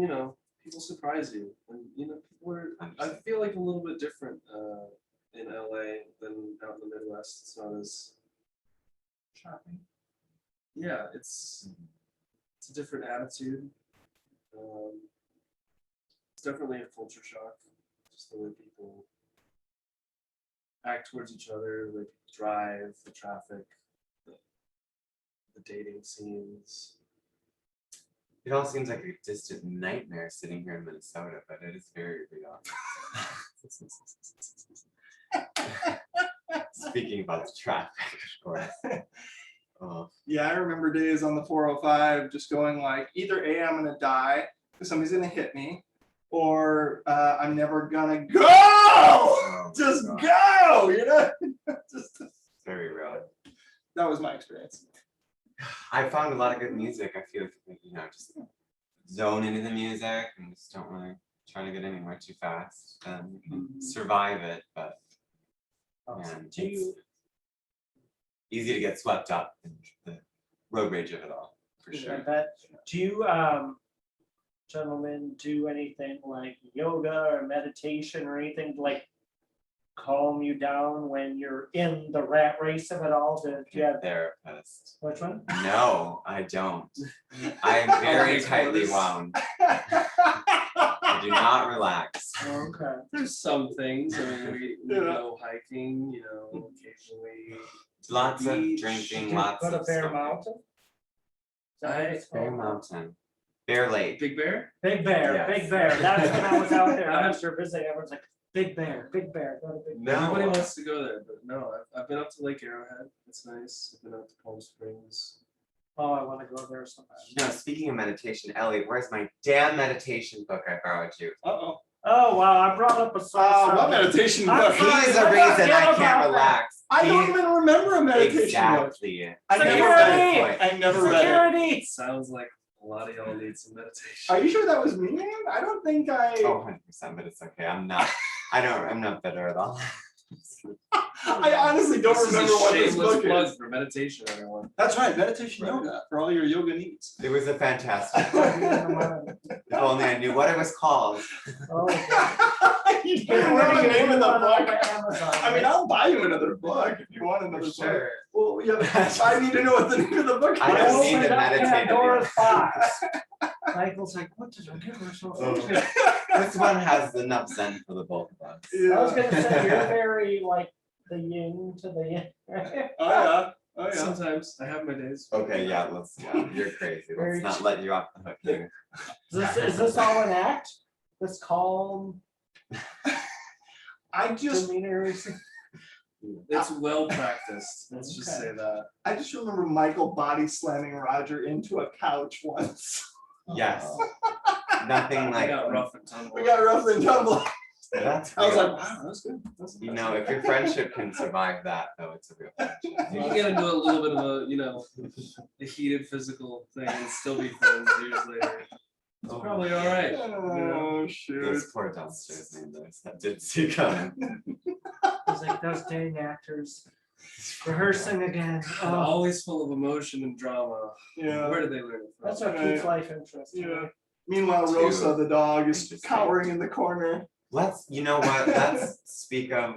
people surprise you, and people are. I feel like a little bit different in LA than out in the Midwest. It's not as Shopping. yeah. It's a different attitude. It's definitely a culture shock. Just the way people act towards each other, the way people drive, the traffic, the dating scenes. It all seems like a distant nightmare sitting here in Minnesota, but it is very real. Speaking about the traffic, of course. Oh, Yeah, I remember days on the 405 just going like, either A, I'm gonna die because somebody's gonna hit me, or I'm never gonna go. oh my Just God. go, Just It's very real. that was my experience. I found a lot of good music. I feel just zone into the music and just don't really try to get anywhere too fast. You can survive it, but man, Do you, it's easy to get swept up in the road rage of it all, for sure. do you, gentlemen, do anything like yoga or meditation or anything to like calm you down when you're in the rat race of it all? Do you have, Therapist. which one? No, I don't. I am very tightly wound. I do not relax. Okay. There's some things. I mean, we Yeah. go hiking, occasionally. Lots of Beach. drinking, Did lots Go to of Bear smoking. Mountain? Is that what it's Bear called? Mountain. Bear Lake. Big Bear? Big Bear, Yes. Big Bear. That's when I was out there. I was sure visiting. Everyone's like, Big Bear, Big Bear. Go to Big Bear. No. Everybody wants to go there, but no, I've been up to Lake Arrowhead. It's nice. I've been up to Palm Springs. Oh, I want to go there so bad. Speaking of meditation, Elliot, where's my damn meditation book I borrowed you? Uh-oh. Oh, wow. I brought up a sore What subject. meditation I'm book? sorry. He's the let's not reason get I about can't that. relax. I don't He- even remember a meditation book. Exactly. I never Security! read it. I never read it. Security. It sounds like a lot of y'all need some meditation. Are you sure that was me, man? I don't think I. Oh, 100%, but it's okay. I'm not bitter at all. I honestly don't This is a remember what this shameless book plug is. for meditation, everyone. That's right, meditation yoga for all your yoga needs. It was a fantastic book. If only I knew what it was called. Oh, God. You don't know the name of the book. Amazon. I mean, I'll buy you another book if you want For another book. sure. Well, yeah, I need to know what the name of the book is. I don't need opened to up meditate Pandora's anymore. box. Michael's like, what did I give her so Oh. much? This one has enough zen for the both of us. I was Yeah. gonna say, you're very like the yin to the yin. Oh yeah. Oh yeah. Sometimes I have my days. Okay, yeah, you're crazy. Very Let's not let you off the hook here. Is this all an act? This calm I just demeanor? It's well practiced. Let's just Okay. say that. I just remember Michael body slamming Roger into a couch once. Yes. Nothing I like got rough and tumble. We got rough and tumble. that's I was real. like, wow, that's good. That's If your friendship can survive that, though, it's a real friendship. You can get into a little bit of a heated physical thing and still be friends years later. It's probably all right. Oh, shoot. Those poor downstairs neighbors that did see coming. It's like those dang actors rehearsing again. And Oh, always full of emotion and drama. Yeah. Where did they learn it from? that's what keeps life interesting. Yeah. Meanwhile, Too Rosa, the dog, is interesting. cowering in the corner. You know what, let's speak of,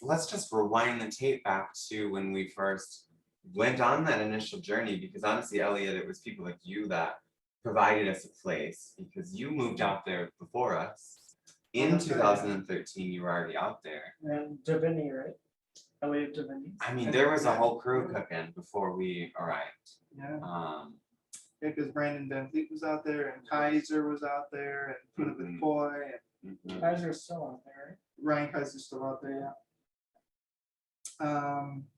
let's just rewind the tape back to when we first went on that initial journey, because honestly, Elliott, it was people like you that provided us a place, because you moved out there before us. In That's right. 2013, you were already out there. And Davini, right? Elliott Davini. I mean, there was a whole crew cooking before we arrived. Yeah. Yeah, Because Landyn Banx was out there, and Kaiser was out there, and Put Mhm. Toy, and Kaiser's still on there, Ryan Kaiser's still out there.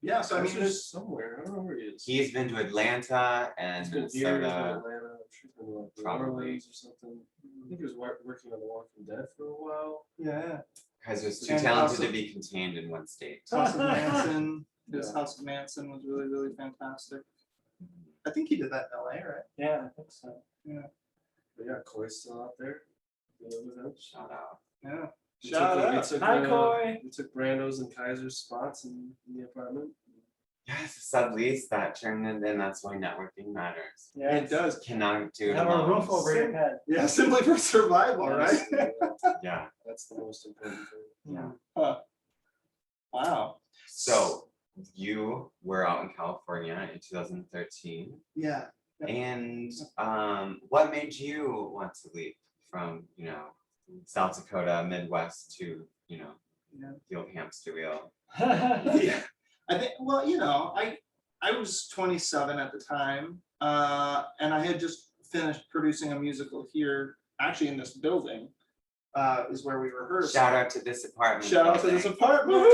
Yeah. So I mean, There's there's somewhere. I don't know where he is. He's been to Atlanta and He's been here, he's been in Minnesota. Atlanta. I'm sure he's been to like New Probably. Orleans or something. I think he was working on The Walking Dead for a while. yeah. Kaiser's too And talented also- to be contained in one state. House of Manson. His Yeah. House of Manson was really, really fantastic. I think he did that in LA, right? Yeah, I think so. But yeah, Coy's still out there. You live with him. Shout out. Yeah. We Shout took- we out. took, Hi, Coy. We took Brando's and Kaiser's spots in the apartment. Yes, a sublease that turned in, and that's why networking matters. Yeah, It does. Cannot do it have a alone. roof over your head. Yeah, simply for survival, right? Honestly, Yeah, that's the most important thing. yeah. Wow. So you were out in California in 2013, Yeah. and what made you want to leave from, South Dakota, Midwest to, Yeah. the old hamster wheel? Yeah. I think, well, I was 27 at the time, and I had just finished producing a musical here, actually in this building, is where we rehearsed. Shout out to this apartment. Shout out to this building. apartment.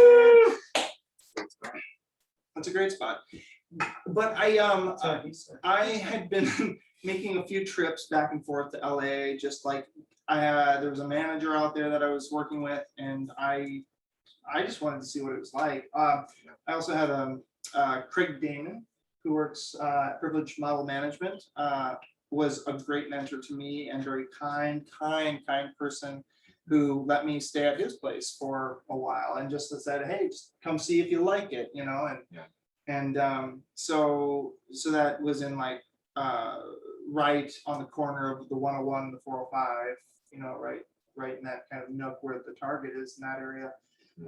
It's great. That's a great spot. But I had been making a few trips back and forth to LA, just like there was a manager out there that I was working with, and I just wanted to see what it was like. I also had Craig Damon, who works at Privilege Model Management, was a great mentor to me and very kind person who let me stay at his place for a while and just said, hey, just come see if you like it, so that was in like right on the corner of the 101 and the 405, right in that kind of nook where the Target is in that area.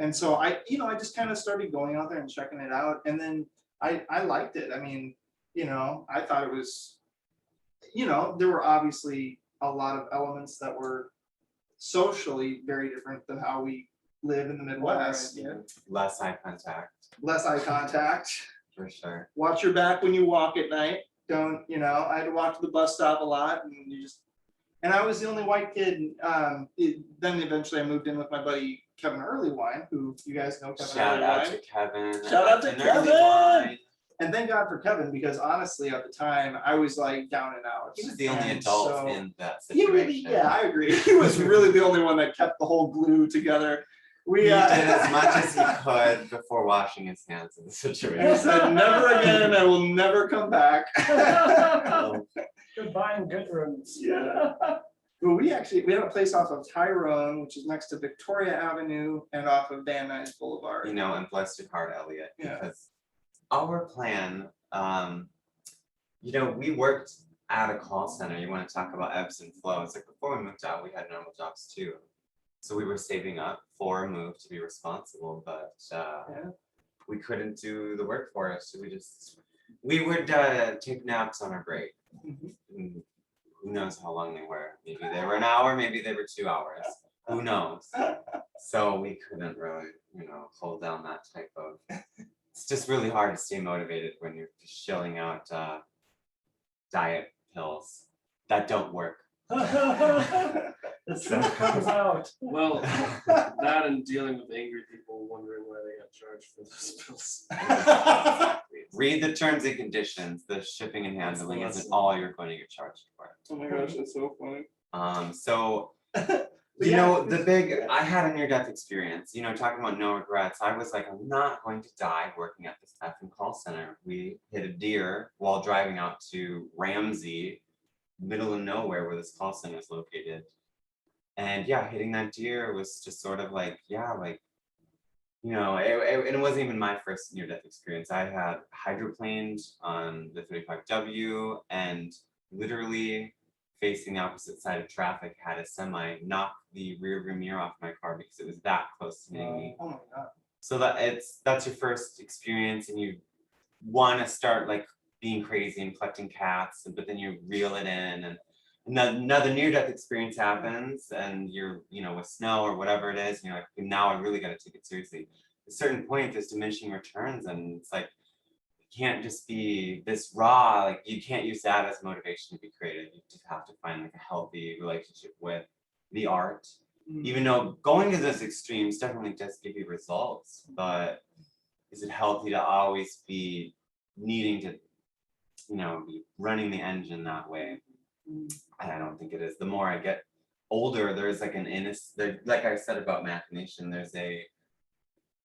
And so I just kind of started going out there and checking it out, and then I liked it. I mean, I thought it was, there were obviously a lot of elements that were socially very different than how we live in the Midwest. Yeah. Less eye contact, Less eye contact. for sure. Watch your back when you walk at night. Don't, I had to walk to the bus stop a lot, and I was the only white kid. Then eventually I moved in with my buddy Kevin Earlywine, who you guys know. Kevin Shout out Earlywine. to Kevin. Shout out to and Early Kevin! Wine. And thank God for Kevin, because honestly, at the time, I was like down and out. He was the only And adult so- in that He situation. really, yeah, I agree. He was really the only one that kept the whole glue together. He did as much as he could before washing his hands in the He situation. said, never again, I will never come back. Goodbye and good rooms. Yeah. But we have a place off of Tyrone, which is next to Victoria Avenue and off of Van Nuys Boulevard. And bless your heart, Elliott, Yeah. because our plan, we worked at a call center. You want to talk about ebbs and flows. Like before we moved out, we had normal jobs too. So we were saving up for a move to be responsible, but we couldn't do the work for us. So we would take naps on our break. Mhm. And who knows how long they were? Maybe they were an hour, maybe they were 2 hours. Who knows? So we couldn't really, hold down that type of. It's just really hard to stay motivated when you're just shilling out diet pills that don't work. The truth comes out. Well, that and dealing with angry people wondering why they got charged for those bills. Read the terms and conditions. The shipping and handling That's the isn't lesson. all you're going to get charged for. Oh my gosh, that's so funny. So But yeah, the big, I had a near-death experience, talking about no regrets. I was like, I'm not going to die working at this effing call center. We hit a deer while driving out to Ramsey middle of nowhere where this call center is located. And yeah, hitting that deer was just sort of like, yeah, like, you know, it wasn't even my first near-death experience. I had hydroplaned on the 35W and literally facing the opposite side of traffic had a semi knock the rear view mirror off my car because it was that close to hitting me. Oh my God. So that's your first experience, and you want to start like being crazy and collecting cats, but then you reel it in, and another near-death experience happens, and you're, you know, with snow or whatever it is, and you're like, now I really got to take it seriously. At a certain point, there's diminishing returns, and it's like, it can't just be this raw, like you can't use that as motivation to be creative. You just have to find like a healthy relationship with the art. Even though going to those extremes definitely does give you results, but is it healthy to always be needing to, you know, be running the engine that way? I don't think it is. The more I get older, there's like an innocence, like I said about machination, there's an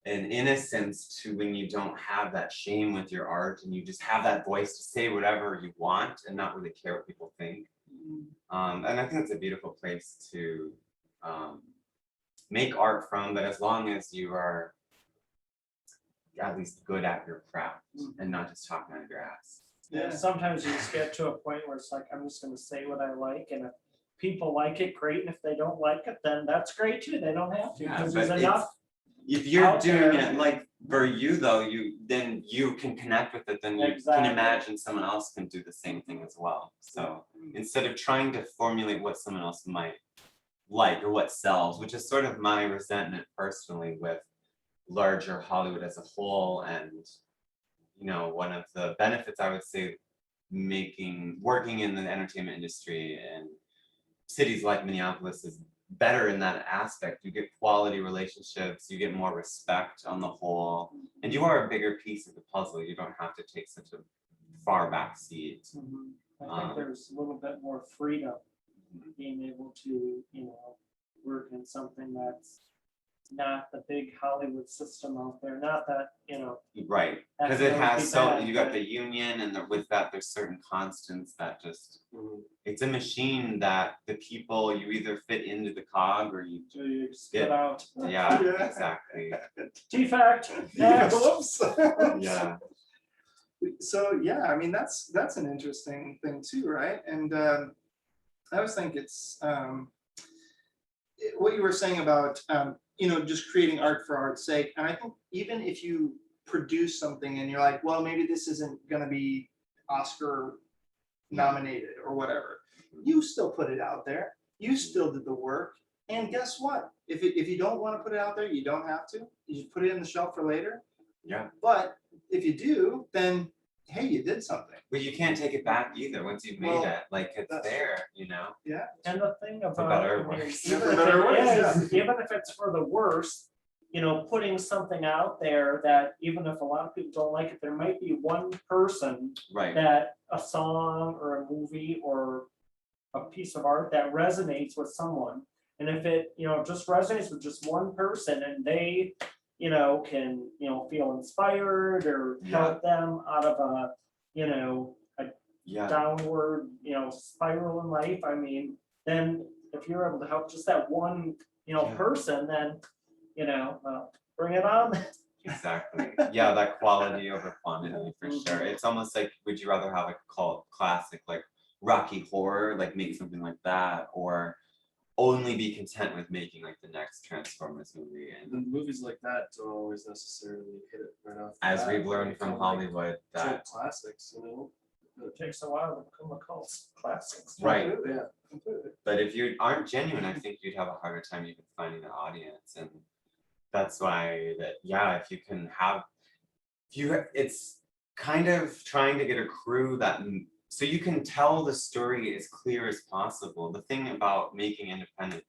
innocence to when you don't have that shame with your art and you just have that voice to say whatever you want and not really care what people think. And I think it's a beautiful place to make art from, but as long as you are at least good at your craft and not just talking out of your ass. Yeah, sometimes you just get to a point where it's like, I'm just gonna say what I like, and if people like it, great, and if they don't like it, then that's great too, they don't have to, Yeah, because but there's enough. If you're out doing there. it like for you though, then you can connect with it, then you Exactly. can imagine someone else can do the same thing as well. So instead of trying to formulate what someone else might like or what sells, which is sort of my resentment personally with larger Hollywood as a whole. And you know, one of the benefits I would say working in the entertainment industry in cities like Minneapolis is better in that aspect. You get quality relationships, you get more respect on the whole, and you are a bigger piece of the puzzle. You don't have to take such a far back seat. I think there's a little bit more freedom being able to, you know, work in something that's not the big Hollywood system out there, not that, you know. Right, That's because it never has be so bad, you got but- the union, and with that there's certain constants that just it's a machine that the people, you either fit into the cog or you So you spit Yeah. out. yeah Yeah. exactly Defect. Yeah, Next. whoops. yeah. So yeah, I mean that's an interesting thing too, right? And I always think it's what you were saying about you know, just creating art for art's sake. And I think even if you produce something and you're like, well, maybe this isn't going to be Oscar nominated or whatever, you still put it out there. You still did the work. And guess what? If you don't want to put it out there, you don't have to. You just put it in the shelf for later. Yeah. But if you do, then hey, you did something. But you can't take it back either once you've made Well, it. Like it's that's- there, you know. And the thing For about, better or I mean, worse. even For if better or it worse, is, even if it's for the worst, you know, putting something out there that even if a lot of people don't like it, there might be one person Right. that a song or a movie or a piece of art that resonates with someone. And if it, you know, just resonates with just one person and they, you know, can, you know, feel inspired or help them out of a, you know, a Yeah. downward, you know, spiral in life, I mean, then if you're able to help just that one, you know, Yeah. person, then, you know, bring it on. Exactly. Yeah, that quality over quantity for sure. It's almost like, would you rather have a cult classic like Rocky Horror, like make something like that, or only be content with making like the next Transformers movie? And The movies like that don't always necessarily hit it right off. the as bat. we've learned They from feel like Hollywood, cult that classics, you know. It takes a while to become a cult classic. right. Completely, Yeah. completely. But if you aren't genuine, I think you'd have a harder time even finding an audience. And that's why that, yeah, if you can have, it's kind of trying to get a crew that, so you can tell the story as clear as possible. The thing about making independent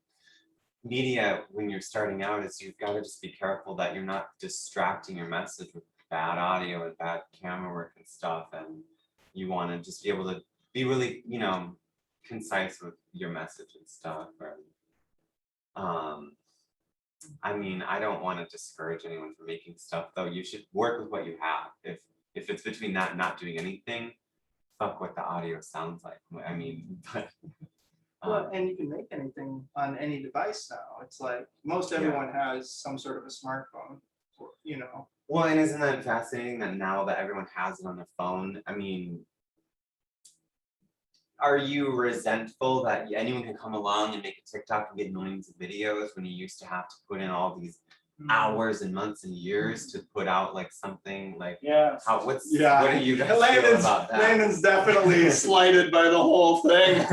media when you're starting out is you've got to just be careful that you're not distracting your message with bad audio and bad camera work and stuff. And you want to just be able to be really, you know, concise with your message and stuff. Or, I mean, I don't want to discourage anyone from making stuff, though. You should work with what you have. If it's between that and not doing anything, fuck what the audio sounds like. I mean, but Well, and you can make anything on any device now. It's like most Yeah. everyone has some sort of a smartphone, you know. well, and isn't that fascinating that now that everyone has it on their phone? I mean, are you resentful that anyone can come along and make a TikTok and get millions of videos when you used to have to put in all these hours and months and years to put out like something like Yeah. what do you guys feel Landon's, about that? Landon's definitely slighted by the whole thing.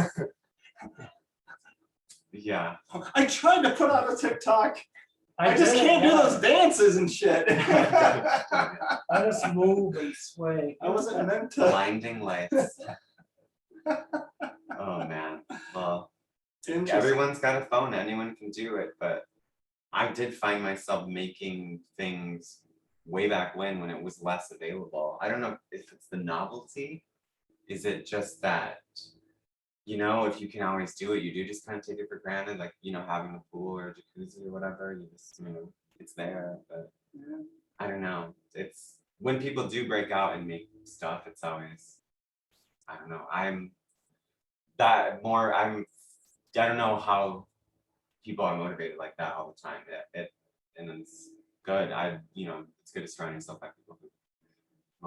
Yeah. I tried to put out a TikTok. I just did, can't do yeah. those dances and shit. I just move and sway. I wasn't meant to. Blinding lights. Oh man. Well, Interesting. everyone's got a phone, anyone can do it, but I did find myself making things way back when it was less available. I don't know if it's the novelty. Is it just that, you know, if you can always do it, you do just kind of take it for granted, like, you know, having a pool or a jacuzzi or whatever, you just, you know, it's there, but Yeah. I don't know. It's when people do break out and make stuff, it's always, I don't know. I don't know how people are motivated like that all the time. And it's good. It's good to surround yourself by people who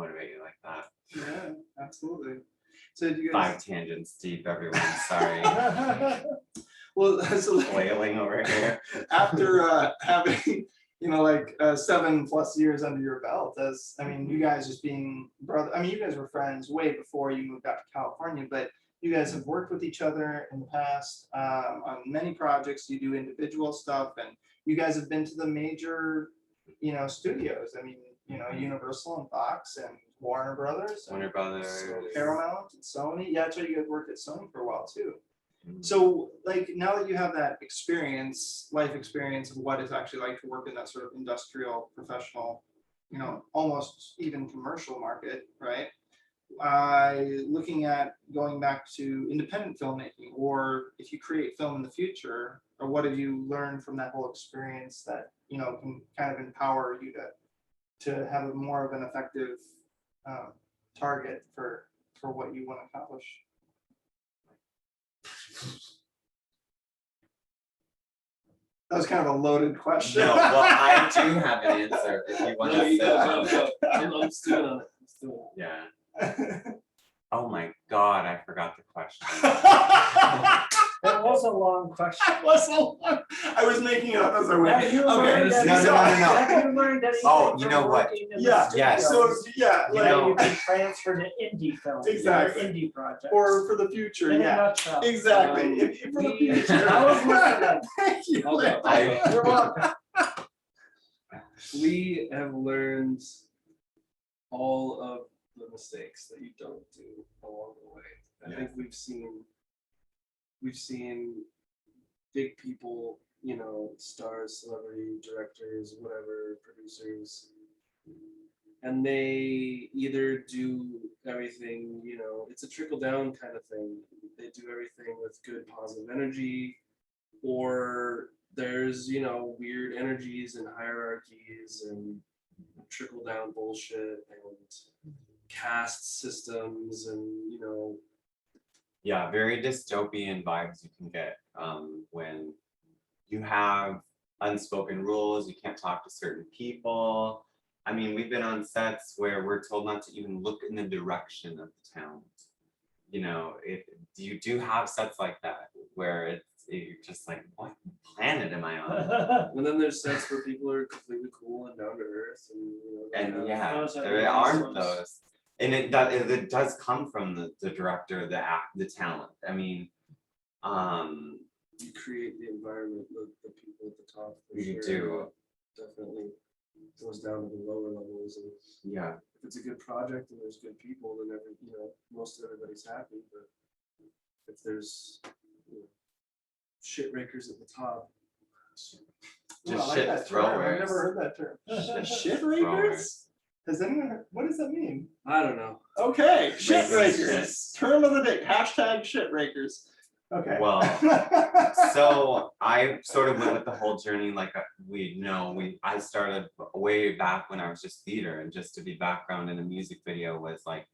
motivate you like that. Yeah, absolutely. So do you guys? 5 tangents deep, everyone. Sorry. Well, so Flailing over here. after having 7+ years under your belt, you guys just being brother. I mean, you guys were friends way before you moved out to California, but you guys have worked with each other in the past on many projects. You do individual stuff, and you guys have been to the major, studios. I mean, Universal and Fox and Warner Brothers, and Warner Brothers. Paramount and Sony. Yeah, that's right. You guys worked at Sony for a while too. Mhm. So, now that you have that experience, life experience of what it's actually like to work in that sort of industrial, professional, almost even commercial market, right? Looking at going back to independent filmmaking, or if you create film in the future, or what have you learned from that whole experience that can kind of empower you to have more of an effective target for what you want to accomplish? That was kind of a loaded question. No, well, I do have an answer if you want No, to you say go, that. go. I'm still on it. I'm still on it. Yeah. Oh my God, I forgot the question. That was a long question. I was making it up as I went. Have you Okay, learned no, anything- no. Have you learned anything Oh, you from know what? working in the Yeah, yes. So studios yeah, You that know- you can transfer to indie films, or Exactly. indie projects? or for the future, in a yeah, nutshell. exactly. If for the we- future. I was listening. Thank you. I'll go. You're welcome. We have learned all of the mistakes that you don't do along the way. I think we've seen big people, stars, celebrity directors, whatever, producers, and they either do everything, it's a trickle down kind of thing. They do everything with good positive energy, or there's, weird energies and hierarchies and trickle down bullshit and caste systems and, Yeah, very dystopian vibes you can get when you have unspoken rules, you can't talk to certain people. I mean, we've been on sets where we're told not to even look in the direction of the talent. You do have sets like that where you're just like, what planet am I on? and then there's sets where people are completely cool and down to earth and, And yeah, Those are there the aren't ones. those. And it does come from the director, the talent. I mean, you create the environment with the people at the top. For You sure. do. Definitely goes down to the lower levels, and yeah. if it's a good project and there's good people, then most everybody's happy. But if there's shit rakers at the top, Just Ooh, I like shit that term. I've throwers. never heard that term. Shit Shit throwers. rakers? Has anyone heard, what does that mean? I don't know. Okay, shit Rakers. rakers. Term of the day, hashtag shit rakers. Okay. Well, So I sort of went with the whole journey like I started way back when I was just theater, and just to be background in a music video was like,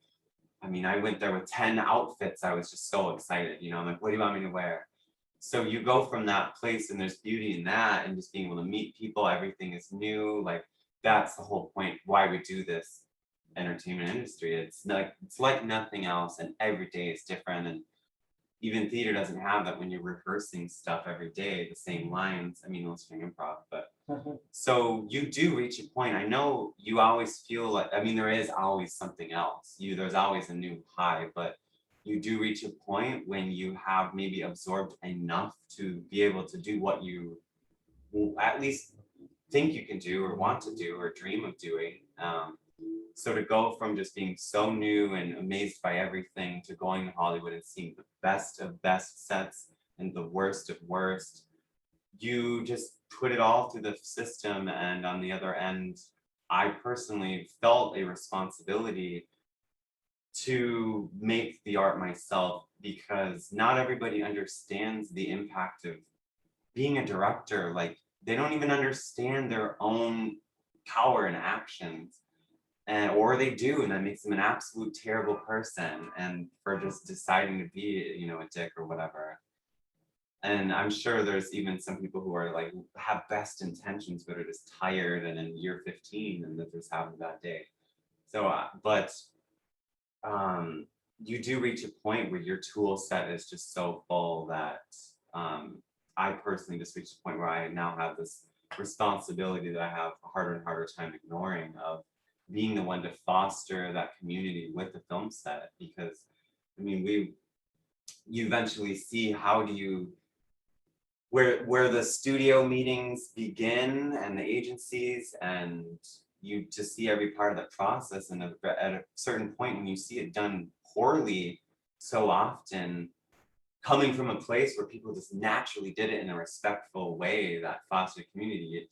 I mean, I went there with 10 outfits. I was just so excited, you know, I'm like, what do you want me to wear? So you go from that place and there's beauty in that and just being able to meet people, everything is new. Like that's the whole point why we do this entertainment industry. It's like nothing else and every day is different. And even theater doesn't have that when you're rehearsing stuff every day, the same lines. I mean, unless you're improv, but so you do reach a point. I know you always feel like, I mean, there is always something else. There's always a new high, but you do reach a point when you have maybe absorbed enough to be able to do what you will at least think you can do or want to do or dream of doing. So to go from just being so new and amazed by everything to going to Hollywood and seeing the best of best sets and the worst of worst, you just put it all through the system. And on the other end, I personally felt a responsibility to make the art myself, because not everybody understands the impact of being a director. Like they don't even understand their own power and actions. Or they do, and that makes them an absolute terrible person, and for just deciding to be, you know, a dick or whatever. And I'm sure there's even some people who are like have best intentions but are just tired and in year 15 and they're just having a bad day. So you do reach a point where your tool set is just so full that I personally just reached a point where I now have this responsibility that I have a harder and harder time ignoring, of being the one to foster that community with the film set. Because I mean, you eventually see how do you, where the studio meetings begin and the agencies, and you just see every part of that process. And at a certain point when you see it done poorly so often, coming from a place where people just naturally did it in a respectful way that fostered community,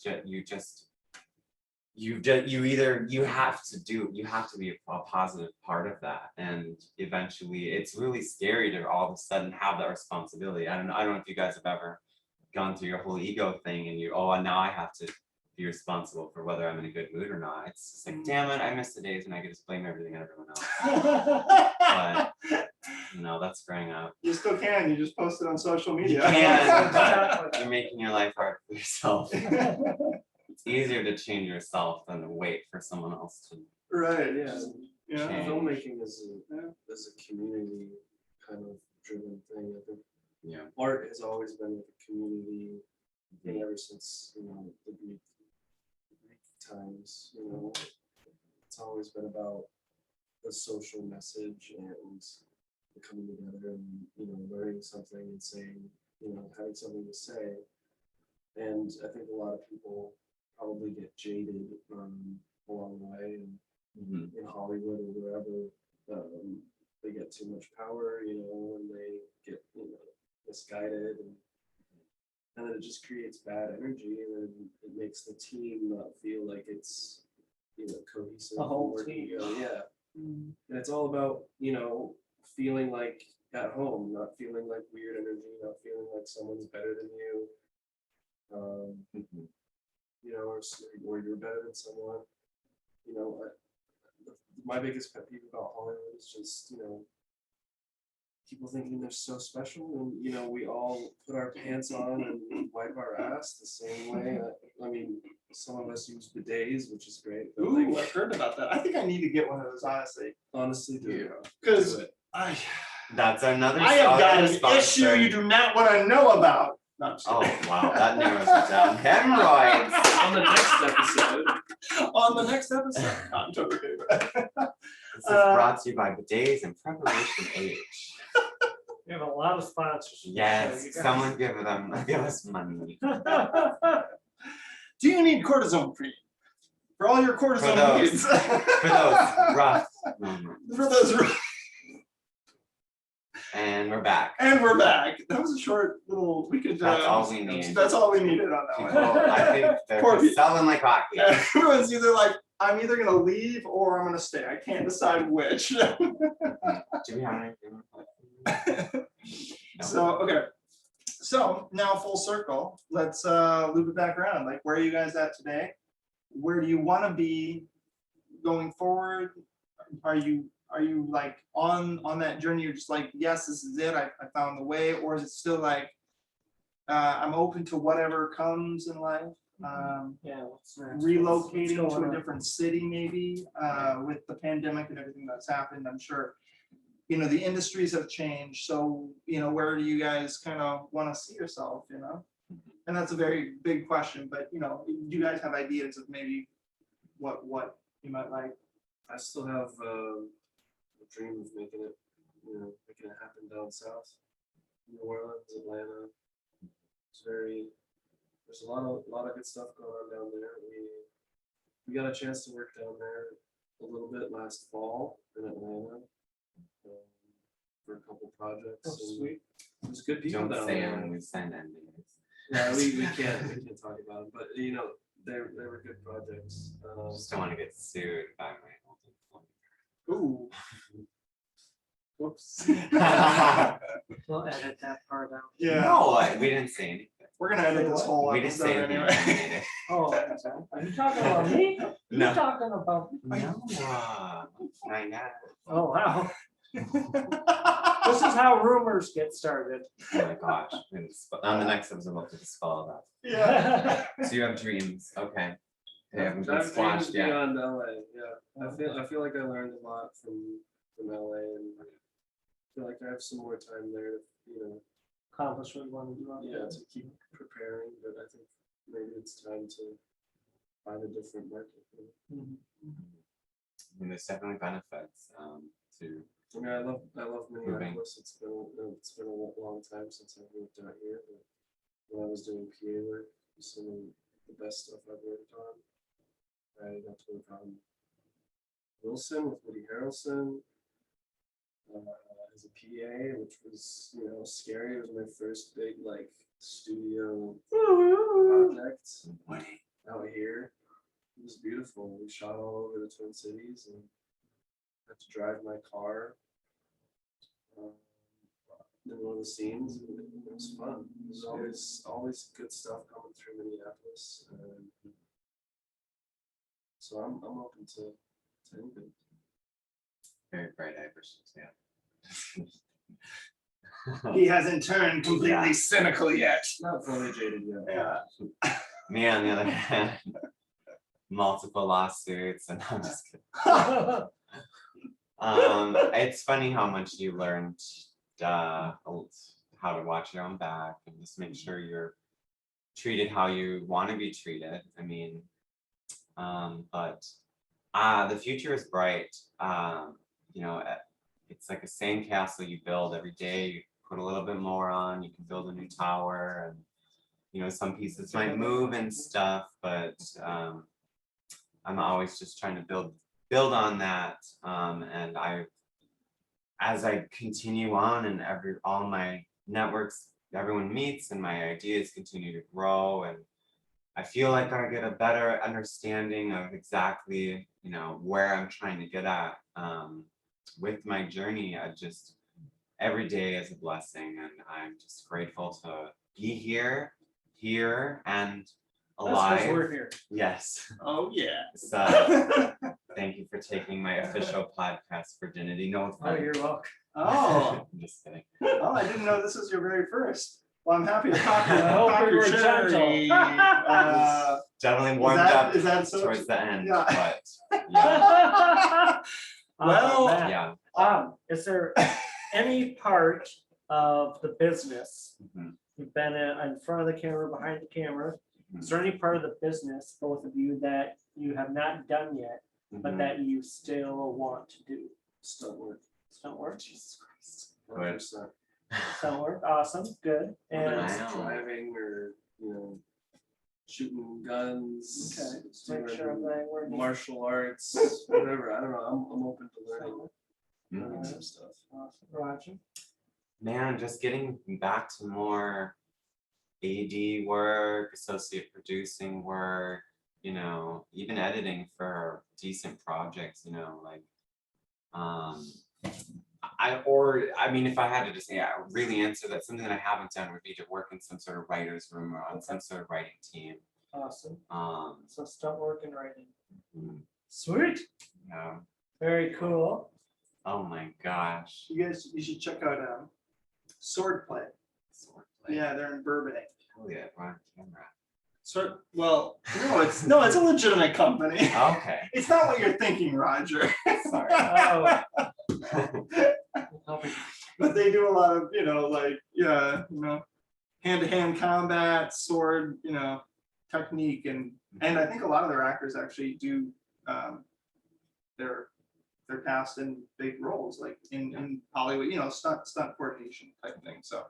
you have to be a positive part of that. And eventually it's really scary to all of a sudden have that responsibility. I don't know if you guys have ever gone through your whole ego thing and now I have to be responsible for whether I'm in a good mood or not. It's just like, damn it, I miss the days and I can just blame everything on everyone else. But you know, that's growing up. You still can, you just post it on social You media. can, but you're making your life hard for yourself. It's easier to change yourself than to wait for someone else to. Right, Yeah, yeah. Change. filmmaking is a community kind of driven thing. I think Yeah. art has always been like a community thing ever since, you know, the Greek times, you know. It's always been about the social message and coming together and, you know, learning something and saying, you know, having something to say. And I think a lot of people probably get jaded along the way, and in Hollywood or wherever, they get too much power, you know, and they get, you know, misguided, and then it just creates bad energy, and then it makes the team not feel like it's, you know, cohesive. A whole working team. together. Yeah. And it's all about, you know, feeling like at home, not feeling like weird energy, not feeling like someone's better than you. You know, or you're better than someone. You know, my biggest pet peeve about Hollywood is just, you know, people thinking they're so special, and, you know, we all put our pants on and wipe our ass the same way. I mean, some of us use bidets, which is great. But Ooh, I've heard about that. I think I need to get one of those, honestly, do because it. That's another. I have got an sponsor. issue you do not want to know about. No, I'm just Oh kidding. wow, that narrows it down. Hemorrhoids. On the next episode. On the next episode. No, I'm totally kidding. This is brought to you by Bidets and Preparation Age. We have a lot of sponsors. Yes, You guys- someone give us money. Do you need cortisone cream? For all your cortisone those- needs. For those rough moments. For those rough. And we're back. And we're back. That was a short little, we could. That's all we need. That's all we needed on that People, one. I think they're Poor just selling like hotcakes. Everyone's either like, I'm either gonna leave or I'm gonna stay. I can't decide which. Do we have anything? No. So, okay. So now full circle, let's loop it back around. Like, where are you guys at today? Where do you want to be going forward? Are you you like on that journey? You're just like, yes, this is it. I found the way, or is it still like I'm open to whatever comes in life? Yeah. What's next? Relocating What's to going a on? different city, maybe with the pandemic and everything that's happened. I'm sure, you know, the industries have changed. So, you know, where do you guys kind of want to see yourself, you know? And that's a very big question, but you know, do you guys have ideas of maybe what you might like? I still have a dream of making it, you know, making it happen down south, New Orleans, Atlanta. There's a lot of good stuff going on down there. We got a chance to work down there a little bit last fall in Atlanta for a couple projects. Oh, and sweet. There's good people Don't down say there. when we send NDAs. Yeah, we can't talk about them, but you know, they were good projects. Just don't want to get sued by my old employer. Ooh. Whoops. We'll edit that part out. Yeah, No, we didn't say anything. we're gonna edit this whole We didn't episode say anything. anyway. Oh, are you talking about me? You No. talking about? No, not yet. Oh, wow. This is how rumors get started. Oh my gosh. On the next episode, we'll have to dispel that. Yeah. So you have dreams, okay. They haven't been I've dreamed squashed yet. beyond LA. Yeah, I feel like I learned a lot from LA, and I feel like I have some more time there to, you know, Accomplish what you want to do. out yeah, there. to keep preparing. But I think maybe it's time to find a different market. You know? Mhm. I mean, there's definitely benefits to, I mean, I love Minneapolis. It's been a long time since I moved out here. But when I was doing PA work, some of the best stuff I've worked on. I got to work on Wilson with Woody Harrelson as a PA, which was, you know, scary. It was my first big like studio project out here. It was beautiful. We shot all over the Twin Cities and had to drive my car in one of the scenes. It was fun. There's always good stuff coming through Minneapolis. So I'm open to anything. very bright Irish, yeah. He hasn't turned completely Yeah. cynical yet. Not fully jaded yet. Yeah. Me on the other hand, multiple lawsuits, and I'm just kidding. It's funny how much you learned how to watch your own back and just make sure you're treated how you want to be treated. I mean, but the future is bright. You know, it's like a sandcastle you build every day. You put a little bit more on, you can build a new tower, and you know, some pieces might move and stuff, but I'm always just trying to build on that. And as I continue on and all my networks, everyone meets and my ideas continue to grow, and I feel like I get a better understanding of exactly, you know, where I'm trying to get at with my journey. Every day is a blessing, and I'm just grateful to be here and alive. That's 'cause we're here. Yes. Oh, yeah. So thank you for taking my official podcast virginity. No Oh, offense. you're welcome. Oh, I'm just kidding. oh, I didn't know this was your very first. Well, I'm happy to talk I hope talk we your were gentle. charity. Definitely warmed up Is that so? towards the end, Yeah. but yeah, Well, Matt, yeah. Is there any part of the business, Mhm. you've been in front of the camera, behind the camera, is there any part of the business, both of you, that you have not done yet, but Mhm. that you still want to do? Stunt work. Stunt work? Jesus Christ. 100%. Stunt work, awesome, good. Whether And it's Wow. driving or, you know, shooting guns, Okay, doing make sure I'm not working. martial arts, whatever. I don't know. I'm open to learning Mhm. some stuff. Awesome. Roger. Man, just getting back to more AD work, associate producing work, you know, even editing for decent projects, you know, like, I mean, if I had to just really answer that, something that I haven't done would be to work in some sort of writer's room or on some sort of writing team. Awesome. Um, So stunt work and writing. mm, Sweet. yeah. Very cool. Oh my gosh. You should check out Swordplay. Swordplay. Yeah, they're in Burbank. Hell yeah, we're on camera. Well, no, it's a legitimate company. Okay. It's not what you're thinking, Roger. Sorry. Oh. But they do a lot of, hand-to-hand combat, sword, technique, and I think a lot of their actors actually do, they're cast in big roles, like in Hollywood, stunt coordination type thing. So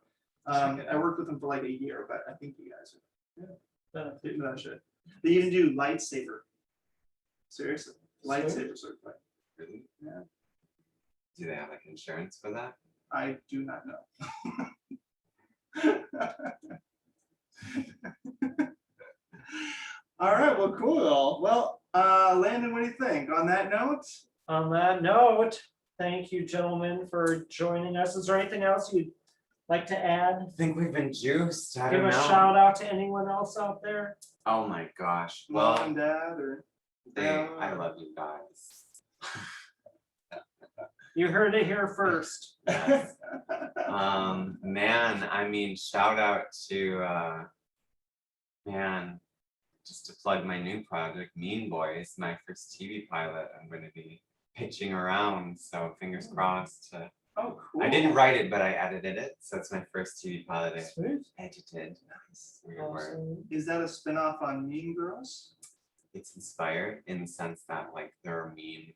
I worked with them for like a year, but I think you guys are getting that shit. They even do lightsaber. Seriously, lightsaber swordplay. Really? Yeah. Do they have like insurance for that? I do not know. All right, well, cool. Well, Landon, what do you think? On that note? On that note, thank you, gentlemen, for joining us. Is there anything else you'd like to add? I think we've been juiced. I Give don't a know. shout out to anyone else out there. Oh my gosh. Mom Well, and dad, or I love you guys. You heard it here first. Yes. Man, I mean, shout out to just to plug my new project, Mean Boys, my first TV pilot. I'm going to be pitching around, so fingers crossed. Oh, cool. I didn't write it, but I edited it, so it's my first TV pilot. I Sweet. edited. Nice. Weird word. Awesome. Is that a spinoff on Mean Girls? It's inspired in the sense that like there are mean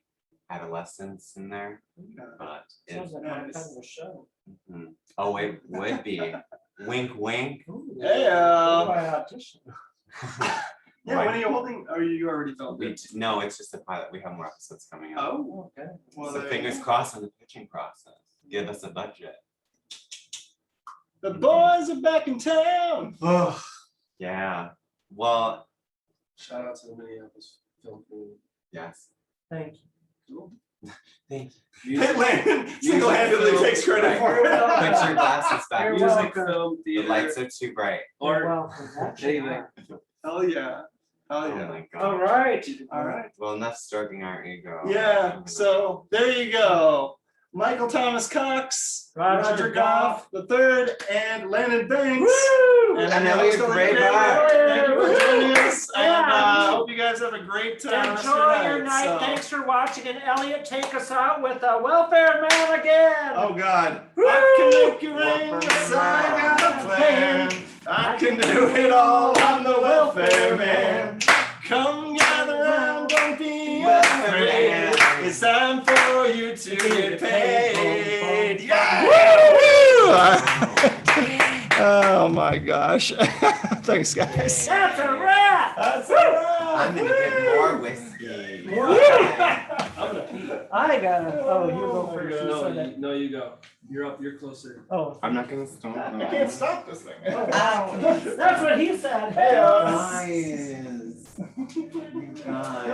adolescents in there, but Sounds it's like my kind nice. of a show. mhm. Oh, it would be. Wink, wink. Ooh, Hey, I audition. Yeah, when are you holding? Or you already filmed it? No, it's just a pilot. We have more episodes coming out. Oh, Okay. well, So there fingers you go. crossed on the pitching process. Give us a budget. The boys are back in town. Oh, yeah. Well, Shout out to the Minneapolis film community. yes. Thank you. Thank Hey, Landon single-handedly film, takes credit right. for you. it. Put your glasses back. You're Music. Music, welcome. film, The theater, lights are too bright. You're art. welcome. Actually, anything. Hell yeah. Hell Oh yeah. my all god. right. All right. Well, enough stroking our ego. Yeah, so there you go. Michael Thomas Cox, Roger Goff the third, and Landyn Banx. Woo! And I'm Elliott Elliott Graber. Thank you for joining us, and Yeah. hope you guys have a great time. rest of Enjoy your night. so- Thanks for watching. And Elliot, take us out with a welfare man again. Oh God, Woo! I can make you rain, yes, I got a plan. I can do it all, I'm the welfare man. Come gather round, don't be afraid. It's time for you to get paid. Yeah! Oh my gosh. Thanks, guys. That's a wrap. That's I'm gonna get more whiskey. I gotta. Oh, you go Oh, first. my You No, said it. no, you go. You're up. You're closer. Oh, I'm not gonna stop. I can't stop this thing. that's what he said. That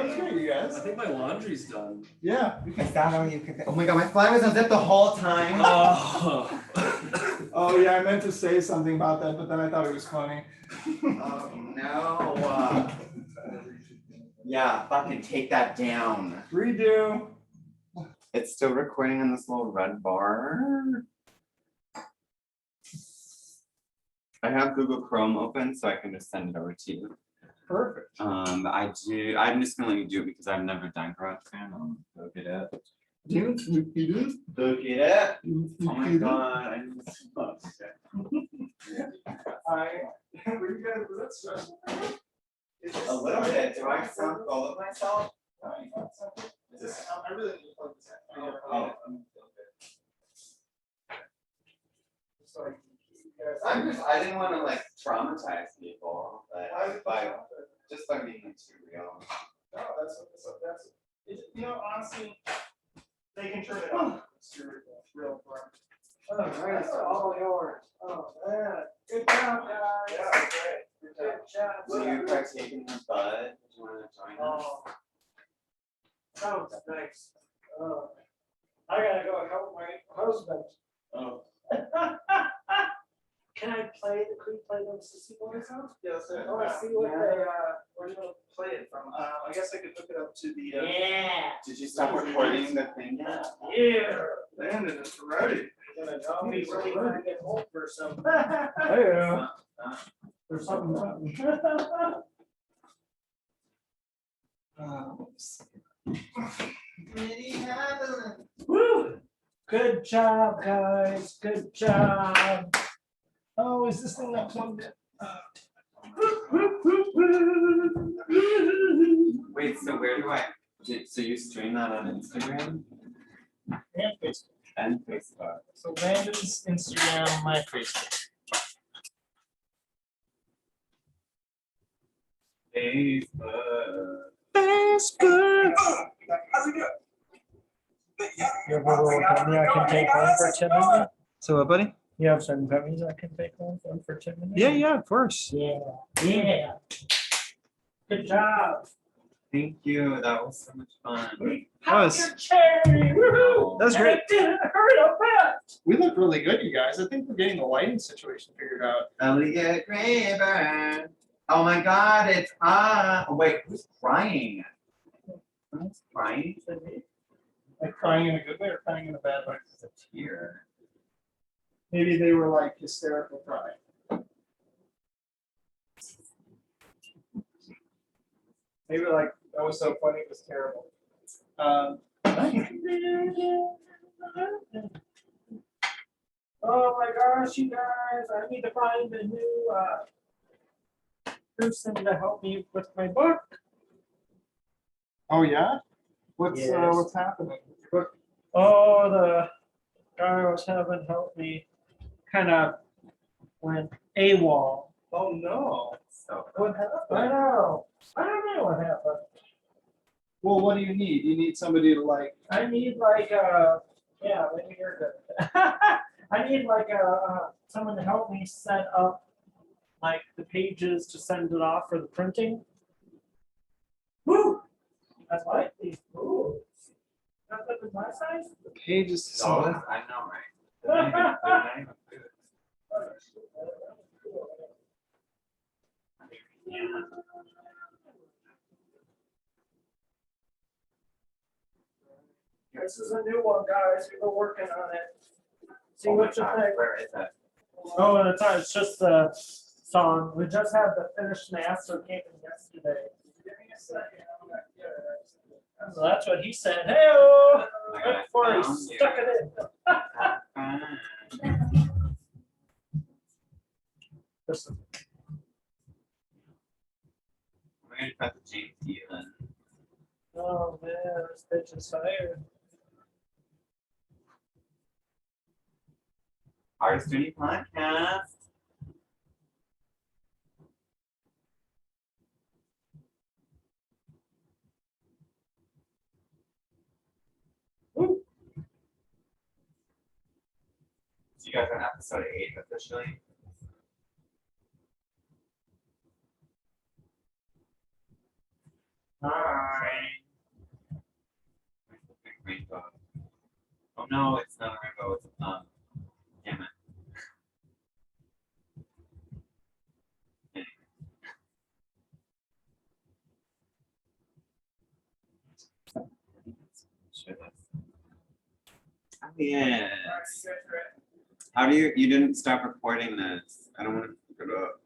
was great, you I guys. think my laundry's done. Yeah. Is that all you could? Oh my god, my fly was unzipped the whole time. Oh. Oh yeah, I meant to say something about that, but then I thought it was funny. Oh no. Yeah, fucking take that down. Redo. It's still recording on this little red bar. I have Google Chrome open, so I can just send it over to you. Perfect. I'm just gonna let you do it because I've never done GarageBand. Look it up. Look it up. Oh my god. I need to smoke. Were you guys, was that stressful? A little bit. Do I sound full of myself? I really need to plug this in. Sorry. I didn't want to like traumatize people, but just by being like, too real. No, that's, honestly, they can turn it on. It's real fun. Oh, right, it's all yours. Oh, man. Good job, guys. Yeah, great. Good job. So you partake in the bud? Do you want to join us? Oh. Sounds nice. Oh. I gotta go help my husband. Oh. Can I play the Creek Play them Sissy Boys song? Yes, I wanna see what they, play it from? I guess I could hook it up to the. Yeah. Did you stop recording the thing yet? Yeah. Landon is ready. I'll be really trying to get home for some. Yeah. For something. Woo! Good job, guys. Good job. Oh, is this thing not plugged in? Wait, so where do I, so you stream that on Instagram And Facebook. and Facebook? So Landon's Instagram, my Facebook. Facebook. How's it going? You have a little company I can take home for 10 minutes? So what, buddy? You have some companies I can take home for 10 minutes? Yeah, of course. Yeah. Yeah. Good job. Thank you, that was so much fun. How's your cherry? Woo-hoo! That was great. And it didn't hurt a bit. We look really good, you guys. I think we're getting the lighting situation figured out. Elliott Graber. Oh my God, it's oh wait, who's crying? Who's crying? Like crying in a good way or crying in a bad way? It's a tear. Maybe they were like hysterical crying. Maybe like, that was so funny, it was terrible. Oh my gosh, you guys, I need to find a new person to help me with my book. Oh, yeah? What's Yes. what's happening? Oh, the guy I was having help me kind of went AWOL. Oh, no. So What happened? I know. I don't know what happened. Well, what do you need? You need somebody to like, I need like yeah, maybe you're good. I need like someone to help me set up like the pages to send it off for the printing. Woo! I like these rules. Not that it's my size. the pages to oh, someone. I know, right? They're not even good. This is a new one, guys. We've been working on it. See Oh my what you God, think. where is it? Oh, and it's just a song. We just had the finished master came in yesterday. Give me a second. So that's what he said. Hey, Oh my God, right before I he found you. stuck it in. Listen, We're gonna cut the James Dealan. oh man, this bitch is tired. Artist Journey Podcast. Woo. So you guys are on episode 8 officially? Hi. Where's the big rainbow? Oh no, it's not a rainbow, it's a damn it. Share this. Oh, yes. How do you didn't stop recording this? I don't want to pick it up.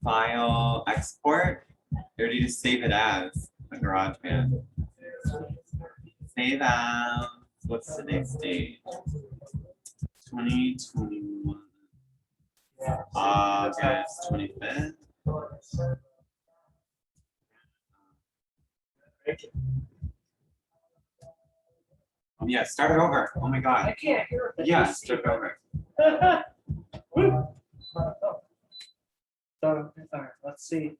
File export, or do you just save it as a GarageBand? Save as, what's today's date? 2021, August 25th. Oh, yeah, start it over. Oh my I God. can't hear it. Yeah, start it over. Woo. So, all right, let's see.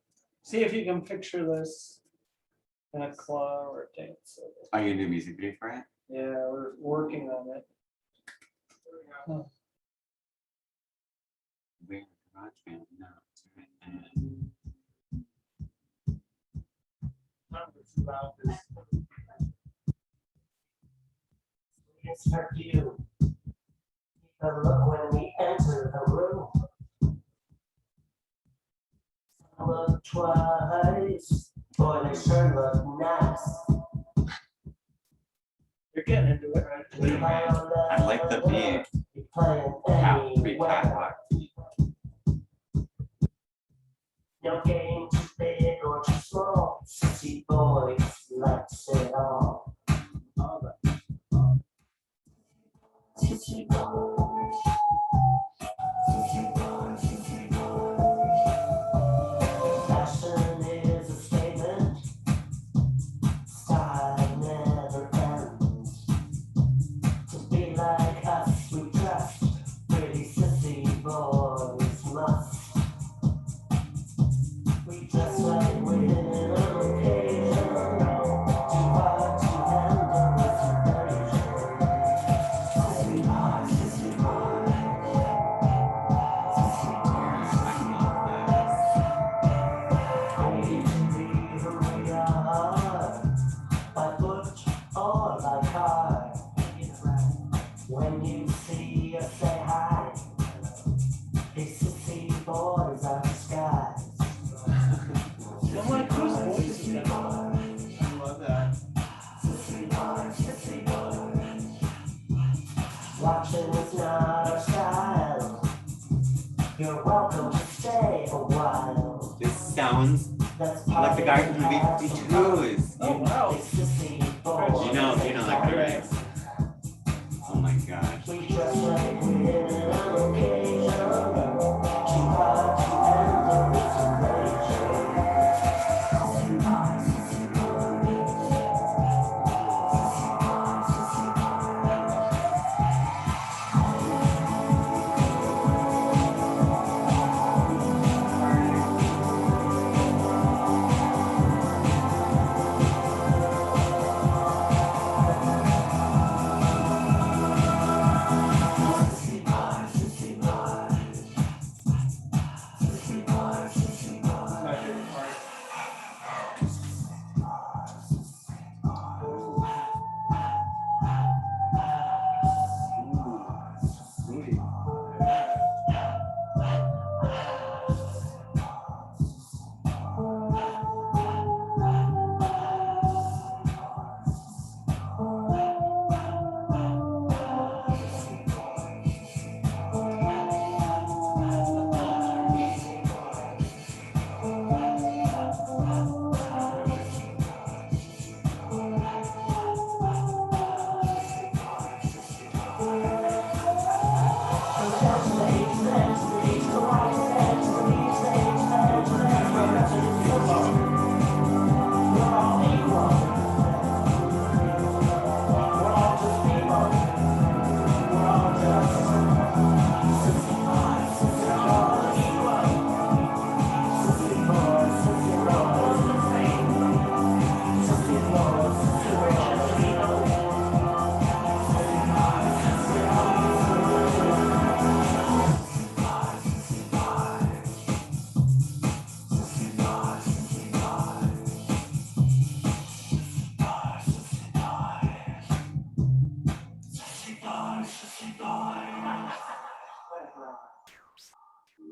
See if you can picture this in a claw or a dance. Are you gonna do a music video for it? Yeah, we're working on it. Where GarageBand? No, it's right there. It's for you. The look when we enter the room. look twice. Boy, they sure look nice. You're getting into it, right? I like the beat. Pretty cat beat. No game too big or too small. Sissy boys likes it all. Sissy boys. Sissy boys. Sissy boys. Fashion is a statement. Style never ends. To be like us, we trust. Pretty sissy boys must. We just like women on occasion. Too hard to handle this invasion. Sissy boy, sissy boy. Sissy boy, we can be who we are. By foot or by car. When you see us, say hi. These sissy boys are disguised. I'm like, whose voice is that? I love that. Sissy boy, sissy boy. Watching is not our style. You're welcome to stay a while. This sounds That's like the guy from B-52s. Oh, wow. Sissy boys. You know that guy, right? Oh my gosh. We just like women on occasion. Too hard to handle this invasion. Sissy boy, sissy boy. Sissy boy, sissy Sissy boy, sissy boy. Sissy boy, sissy boy. My favorite part.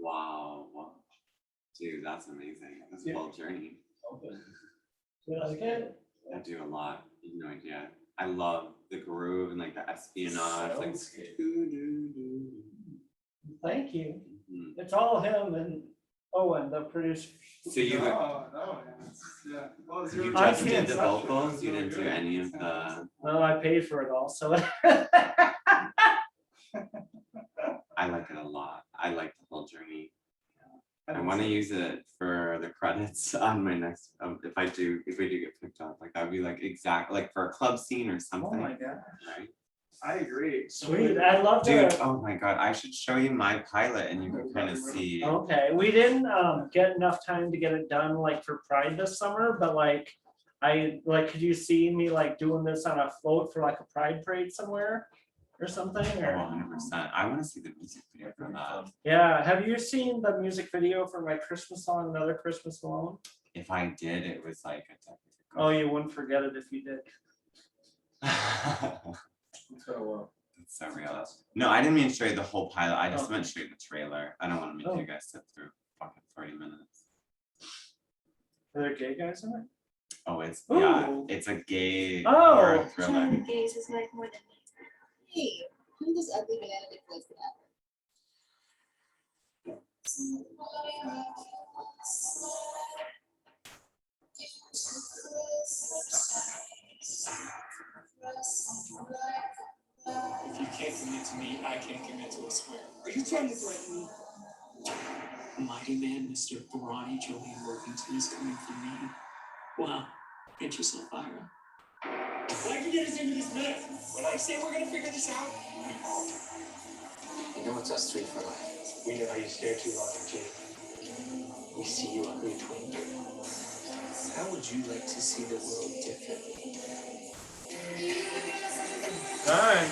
Wow. Dude, that's amazing. That's a whole journey. You like it? I do a lot. You have no idea. I love the groove and like the espionage, like doo-doo-doo. Thank you. Mhm. It's all him and Owen, the producer. So you Oh, no, yeah. Well, it's your- you I just did can't the touch it. vocals, It's you really didn't do good. any of the. Well, I paid for it all, so. I like it a lot. I like the whole journey. I want to use it for the credits on my next. If we do get picked up, like I'd be like like for a club scene or Oh something. my gosh. Right? I agree. Sweet, I love Dude, the, oh my god, I should show you my pilot and you can kind of see. okay, we didn't get enough time to get it done like for Pride this summer, but like, could you see me like doing this on a float for like a Pride parade somewhere? Or something, Oh, or, 100%. I want to see the music video for that. yeah, have you seen the music video for my Christmas song, Another Christmas Alone? If I did, it was like a decade Oh, you wouldn't forget it if you did. ago. So, It's so real. No, I didn't mean to show you the whole pilot. I just Okay. meant to show you the trailer. I don't want to make Oh. you guys sit through fucking 40 minutes. Are there gay guys in it? Oh, it's Ooh. yeah, it's a gay Oh. horror thriller. Gaze is like more than me. Hey, I'm this ugly banana that goes to that. If you can't commit to me, I can't commit to a square. Are you trying to threaten me? A mighty man, Mr. Barani Jolene Worthington, is coming for me. Wow, get yourself fired up. Why'd you get us into this mess? When I say we're gonna figure this out, You know it's us three for life. We know how you stare too long at Jake. We see you ugly twin. How would you like to see the world differently? Done.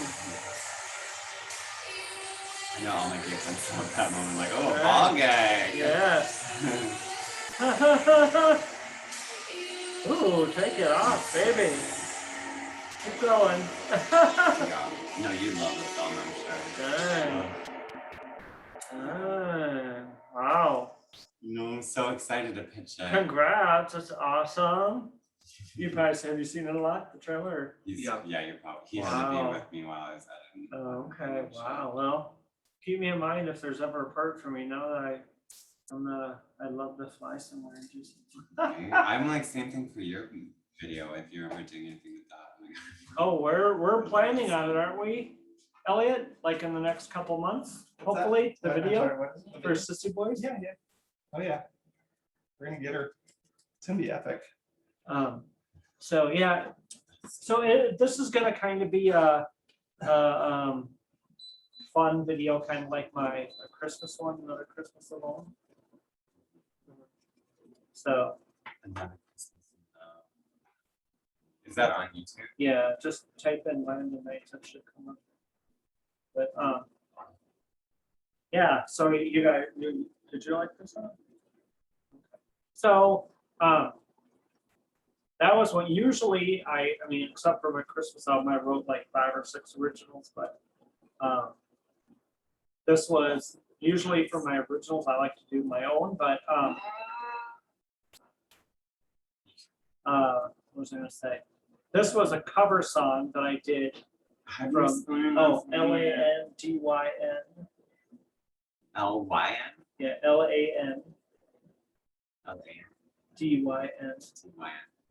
I know all my gay friends love that moment, like, oh, ball gag. Yes. Ooh, take it off, baby. Keep going. Yeah. No, you love the film, I'm sure. Done. Wow. You know, I'm so excited to pitch it. Congrats, that's awesome. You guys, have you seen it a lot, the trailer? Yeah, you're probably, he had to Wow. be with me while I was editing. Oh, okay, wow, well, keep me in mind if there's ever a part for me, now that I'd love to fly somewhere and do something. I'm like, same thing for your video, if you're ever doing anything with that. Oh, we're planning on it, aren't we, Elliot? Like in the next couple months, hopefully, the video for Sissy Boys? Yeah. Oh, yeah. We're gonna get her. It's gonna be epic. So yeah, so this is gonna kind of be a fun video, kind of like a Christmas one, another Christmas alone. So Is that on YouTube? yeah, just type in Landyn Banx, it should come up. But yeah, so you guys, did you like this one? So that was what usually I mean, except for my Christmas album, I wrote like 5 or 6 originals, but this was usually for my originals. I like to do my own, but what was I gonna say? This was a cover song that I did from Landyn. LYN? Yeah, LANDYN. LAN.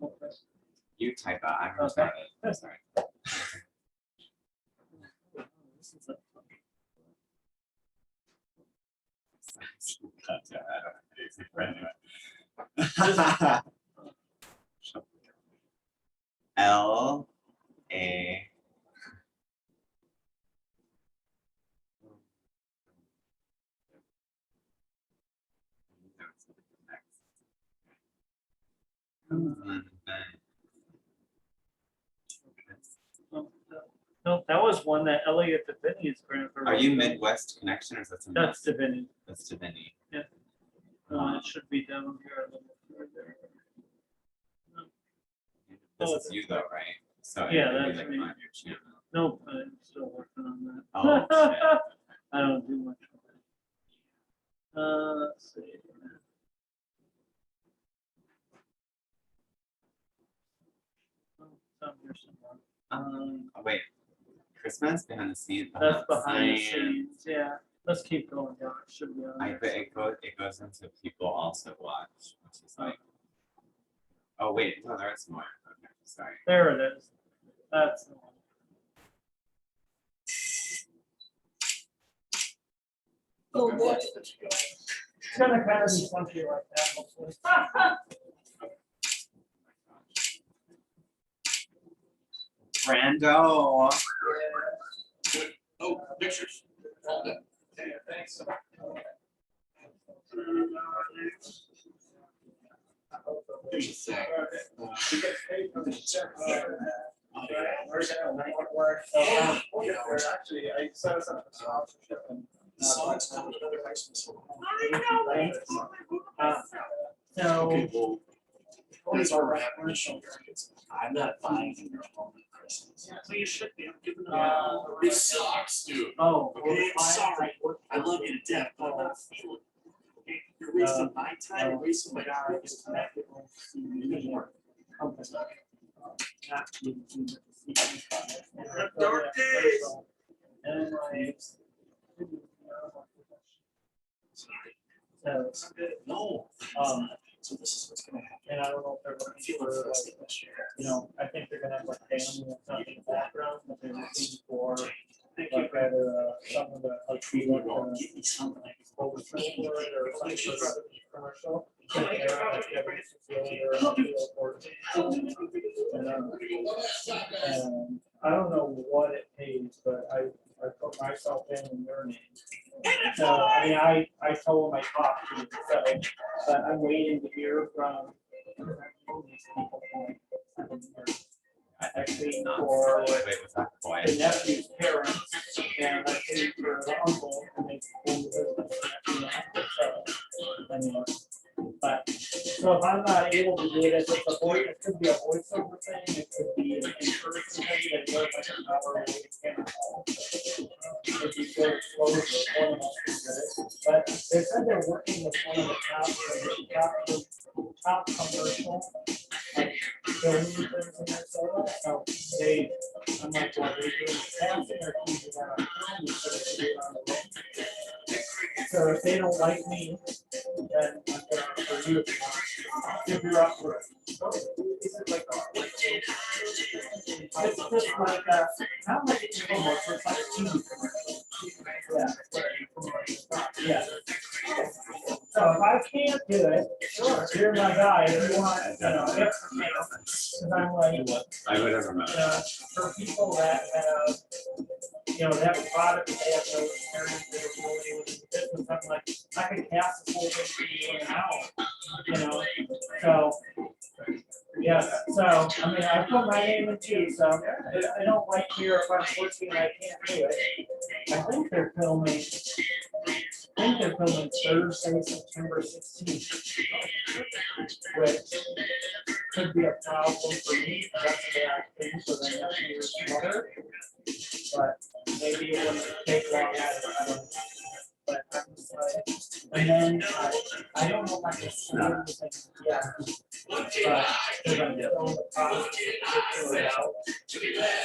Okay. You type that, I'm Okay. retarded. I'm sorry. This is a- God damn, I don't know what to do, but anyway. LA. No, that was one that Elliott Graber is grandfather. Are you Midwest Connection or is that something? That's Divinity. That's Divinity. It should be down here a little further. This is you though, right? So it Yeah, would be that's like me. on your channel. Nope, I'm still working on that. Oh, shit. I don't do much of it. Let's see. Oh, it's on here somewhere. Oh, wait. Christmas behind the scenes. That's behind the science. scenes, yeah. Let's keep going down. It should be on I there. bet it goes into people also watch, which is like. Oh wait, no, there is more. Okay, sorry. There it is. That's the one. Oh, boy. It's gonna kind of be funky like that, hopefully. Brando. oh, pictures. Yeah, thanks. Here's the thing. Actually, I set us up for sponsorship and. The song's coming another Christmas. So. Okay, well, that's where we're at. We're showing kids. I'm not buying in your home at Christmas. So you should be. I'm giving them. It sucks, dude. Oh. Okay, sorry. I love you to death, but I'm not feeling it. Okay, you're wasting my time, you're wasting my friends' time. Dark days. And like. No. So this is what's gonna happen. And I don't know if they're looking for, like, I think they're gonna have like family and stuff in the background, but they're looking for like rather some of the like tree like get me something like over for it or something sort of commercial. And I don't know what it pays, but I put myself in their name. So, I mean, I told them I talked to them, so, but I'm waiting to hear from these people. Actually, for the nephew's parents, and I paid for the uncle, and they own the business. So, I mean, but, so if I'm not able to do it, if it's a voice, it could be a voiceover thing, it could be an in-person thing, and work like an hour away, camera call. If you go slow, one of us can do it. But they said they're working with one of the top commercial, like, film things in Minnesota, so they, I'm like, well, they're doing casting or keeping that on film, so they should do it on the road. So if they don't like me, then I'm gonna for you if you're up for it. It's just like not like it's almost it's like a TV commercial. Yeah. So if I can't do it, sure, you're my guy. If you want, because I'm like, I would have remembered. For people that have, they have a product, they have no experience, they're really with the business, I'm like, I can cast the whole thing for you in an hour, so. Yes, so, I mean, I put my name in too, so I don't like here if I'm working and I can't do it. I think they're filming Thursday, September 16th. Which could be a problem for me, that's the day I think for the next year's mother. But maybe it wouldn't take long, I don't know. But I'm just like, and then I don't know if I can see anything yet. But because I'm still in the process of figuring it out.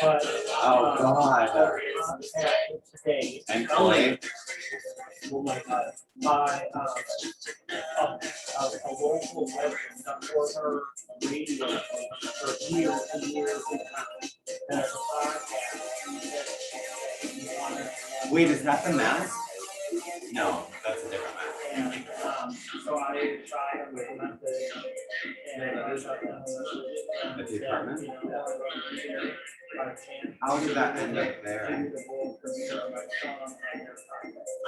But Oh, God. Today. And Clay. Oh my God. By a local legend for her radio for years and years and as a podcast. Wait, is that the mask? No, that's a different mask. And so I tried and implemented and At the apartment? you know, How did that end up there?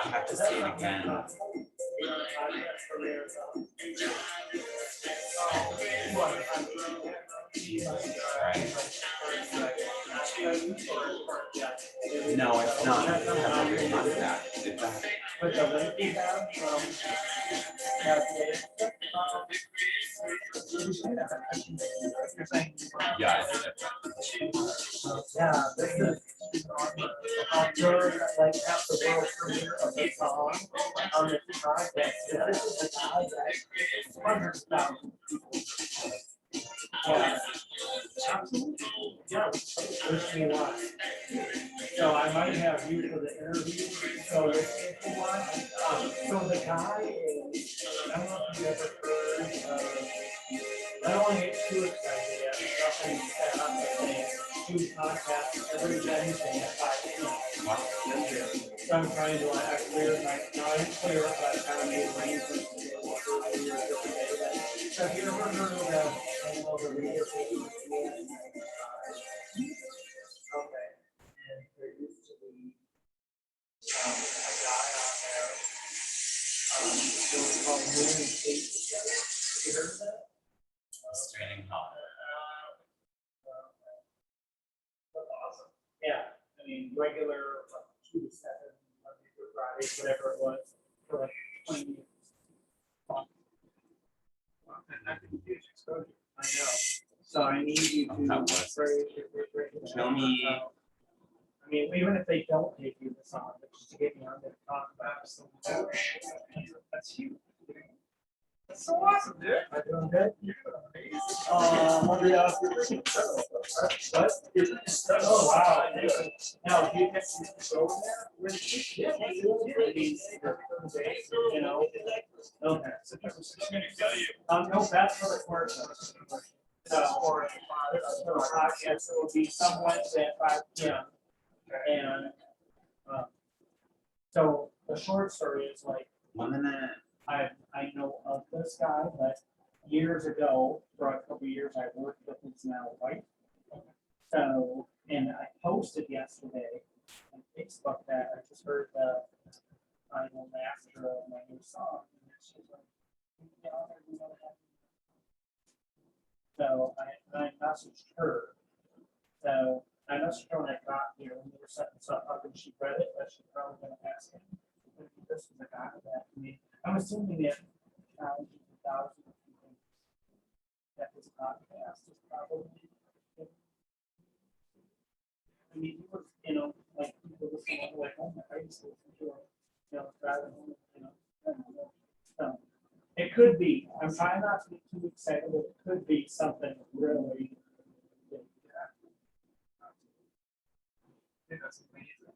I have to see it again. Jesus Christ. No, it's not. It's a weird mustache. It's a... With the link you have from Yeah, it's different. yeah, this is after like after the world premiere of the song on this project. This is the guy that hundreds of thousands of people. Yeah, yeah, wish me luck. So I might have you for the interview, so if you want, so the guy is, I don't know if you ever heard, I don't want to get too excited yet, nothing set up, but they do podcasts every Wednesday at 5 p.m. So I'm trying to, I clear my, now I'm clear, but I kind of made arrangements to do it earlier every day. So if you ever heard of the radio station? Okay. And there used to be a guy on there. It was called Moving State Together. Have you heard of that? Straining hot. That's awesome. Yeah, I mean, regular 2 to 7, Monday through Friday, whatever it was, for like 20 years. And I think huge exposure. I know. So I need you to Show me. I mean, even if they don't take you this on, but just to get me on there to talk about some. That's huge. That's so awesome, dude. I'm doing good. You're amazing. What? Oh, wow. Now, do you get to go there? Where did you get you know? Okay. No, that's for the course. Or for the podcast, it will be some Wednesday at 5 p.m. And so the short story is like, 1 minute. I know of this guy, but years ago, for a couple of years, I worked with his now wife. So, and I posted yesterday on Facebook that I just heard the final master of my new song. And she's like, "Yeah, we don't have-" So I messaged her. So I messaged her when I got here, when we were setting stuff up, and she read it, but she's probably gonna ask him. This is a guy that, I mean, I'm assuming that thousands and thousands of people that this podcast is probably. I mean, he was, you know, like people listening all the way home, I used to listen to it, you know, driving home, you know. I don't know. So, it could be, I'm trying not to be too excited, but it could be something really big. Yeah, that's amazing.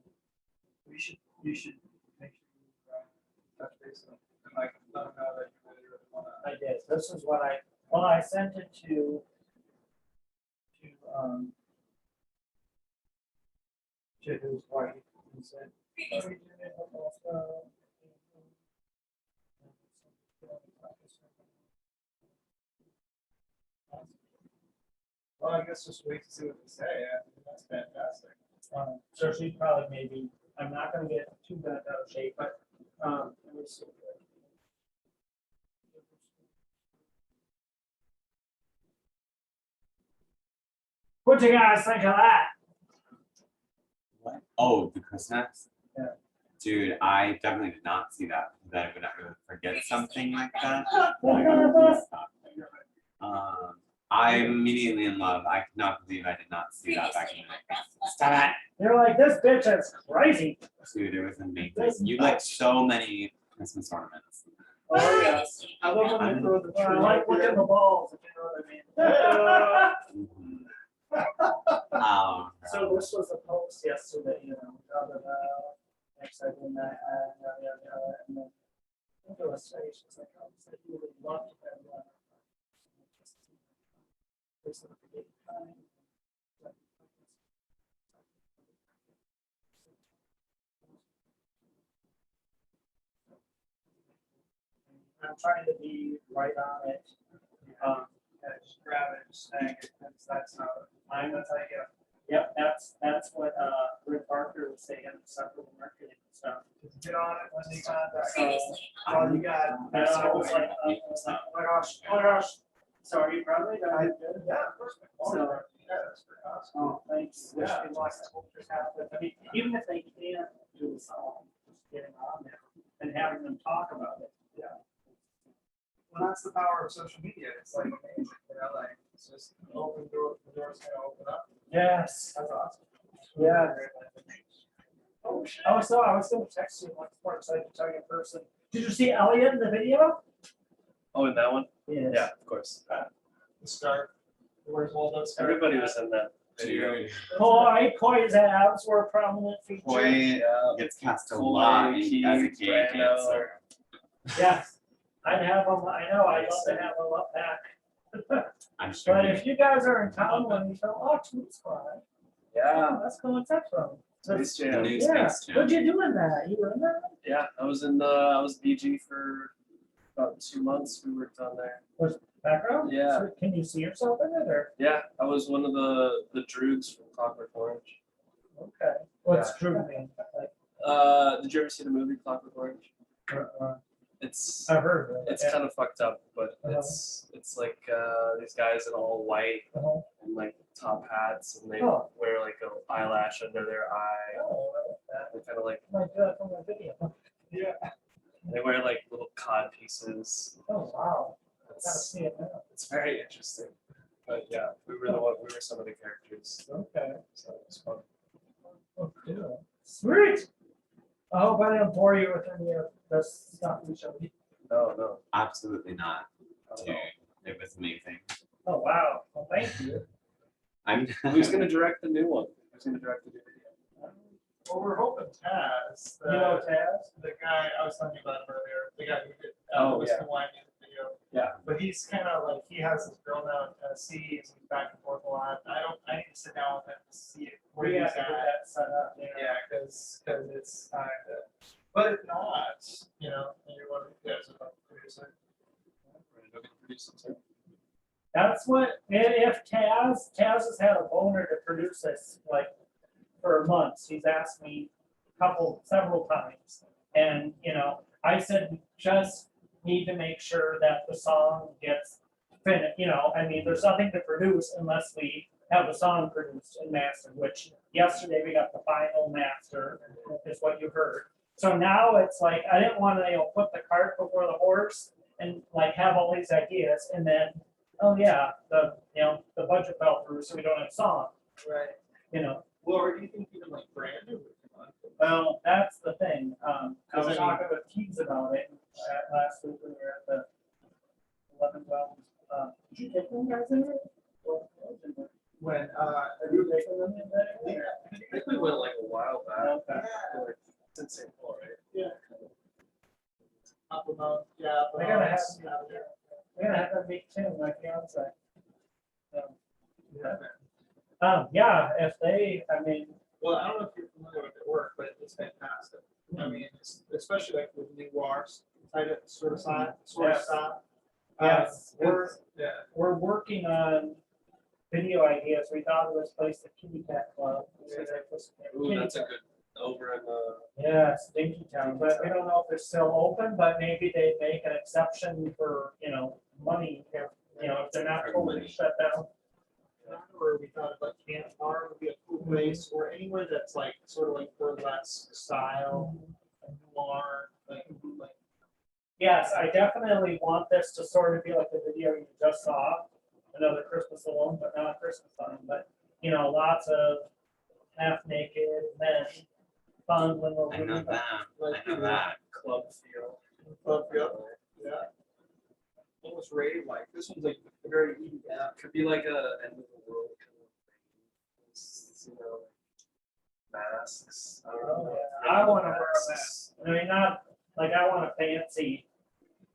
You should make sure you touch base with them and like let them know that you really want to. I did, this is what I sent it to his wife, he said. Well, I guess just wait to see what they say. Yeah, that's fantastic. So she's probably maybe, I'm not gonna get too bent out of shape, but, let me see. What do you guys think of that? What? Oh, the Christmas? Yeah. Dude, I definitely did not see that. That I would ever forget something like that. I'm immediately in love. I could not believe I did not see that back in the day. Stop it. You're like, this bitch is crazy. Dude, it was amazing. You like so many Christmas ornaments. Oh, yes. I love when they throw the tree. I like looking at the balls, if you know what I mean. Oh, So this was a post yesterday, you know, next I did that, and then it was say, she's like, oh, so you would love to have one. I'm trying to be right on it. Just grab it, just snag it. That's how I'm that's how you get. Yep, that's what Rick Parker was saying in several marketing stuff. Just get on it when you contact. Previously. All you got. And I was like, oh my gosh, sorry, probably that I did. Yeah, of course. So- Yeah, that's pretty awesome. Oh, thanks. Wish Yeah. me luck. I hope this happens. I mean, even if they can't do a song, just getting on there and having them talk about it. Yeah. Well, that's the power of social media. It's like amazing, you know, like it's just open door, the door's gonna open up. Yes. That's awesome. Yeah. Oh, shit. I was gonna text you like more excited to tell you in person. Did you see Elliott in the video? Oh, in that one? Yes. Yeah, of course. The scarf. Where's Waldo scarf? Everybody was in that video. dude. Koi's abs were a prominent feature. Boy gets cast a lot as a gay dancer. Yes. I'd have them, I know, I'd love to have them up back. I'm sure. But if you guys are in town when you go, oh, Tweet Squad. Yeah. Let's go and touch them. Space The Jam. new Yeah, Space Jam. what'd you do in that? You were in that? Yeah, I was BG for about 2 months. We worked on there. Background? Yeah. So can you see yourself in it or? Yeah, I was one of the droogs from Clockwork Orange. Okay. What's true mean? Like, Did you ever see the movie Clockwork Orange? uh, It's I've heard of it. it's kind of fucked up, but Uh-huh. it's like these guys in all white Uh-huh. and like top hats, and they Oh. wear like an eyelash under their eye. Oh, I like that. They kind of like I might do that for my video. Yeah. they wear like little cod pieces. Oh, wow. Gotta It's, see it now. it's very interesting. But yeah, we were some of the characters, Okay. so it was fun. Oh, cool. Sweet. I hope I didn't bore you with any of the stuff we showed you. No. Absolutely not, dude. It was amazing. Oh, wow. Well, thank you. I'm. Who's gonna direct the new one? Who's gonna direct the new video? Well, we're hoping Taz, You know Taz? the guy I was talking about him earlier, the guy who did Oh, Elvis yeah. Hawaiian video. Yeah. But he's kind of like, he has this girl now in Tennessee, so he's back and forth a lot. I need to sit down with him to see where We he's have to at. get that set up. Yeah, because it's kind of, but if not, you know, and you're one of you guys about to produce it. That's what, if Taz has had a boner to produce this, like, for months, he's asked me several times. And, you know, I said, we just need to make sure that the song gets finished, you know, I mean, there's nothing to produce unless we have the song produced and mastered, which yesterday we got the final master, is what you heard. So now it's like, I didn't want to, you know, put the cart before the horse and like have all these ideas and then, oh yeah, the budget fell through, so we don't have a song, Right. you know. Well, or do you think even like Brandon would come on? Well, that's the thing. I Because, I was mean- talking with Keys about it last week when we were at the 11, 12. Did you take them guys in there? When, Have you taken them in there? I think we went like a while back. Okay. Like, it's in St. Paul, right? yeah. Up above, yeah. I gotta have, yeah. we're gonna have that meet Tim, my fiance. So, Yeah. yeah, if they, I mean, Well, I don't know if you're familiar with their work, but it's fantastic. I mean, especially like with noirs, type of sort of style. Yes. Style. Yes, Yeah. we're working on video ideas. We thought of this place, the Kitty Cat Club. Ooh, that's a good over in the. Yeah, Stinky Town, but we don't know if they're still open, but maybe they make an exception for, you know, money, if, you know, if they're not totally shut down. Or we thought of like Camp Bar would be a cool place, or anywhere that's like sort of like burlesque style, noir, like. Yes, I definitely want this to sort of be like the video you just saw, another Christmas alone, but not a Christmas song, but, you know, lots of half naked men, fun when we're. I know that. I know that. Club feel. Club feel. Yeah. What was rave like? This one's like very easy. Yeah. Could be like a end of the world kind of thing. You know, masks. I don't Oh, know. yeah. I wanna wear a mask. I mean, not, like, I want a fancy,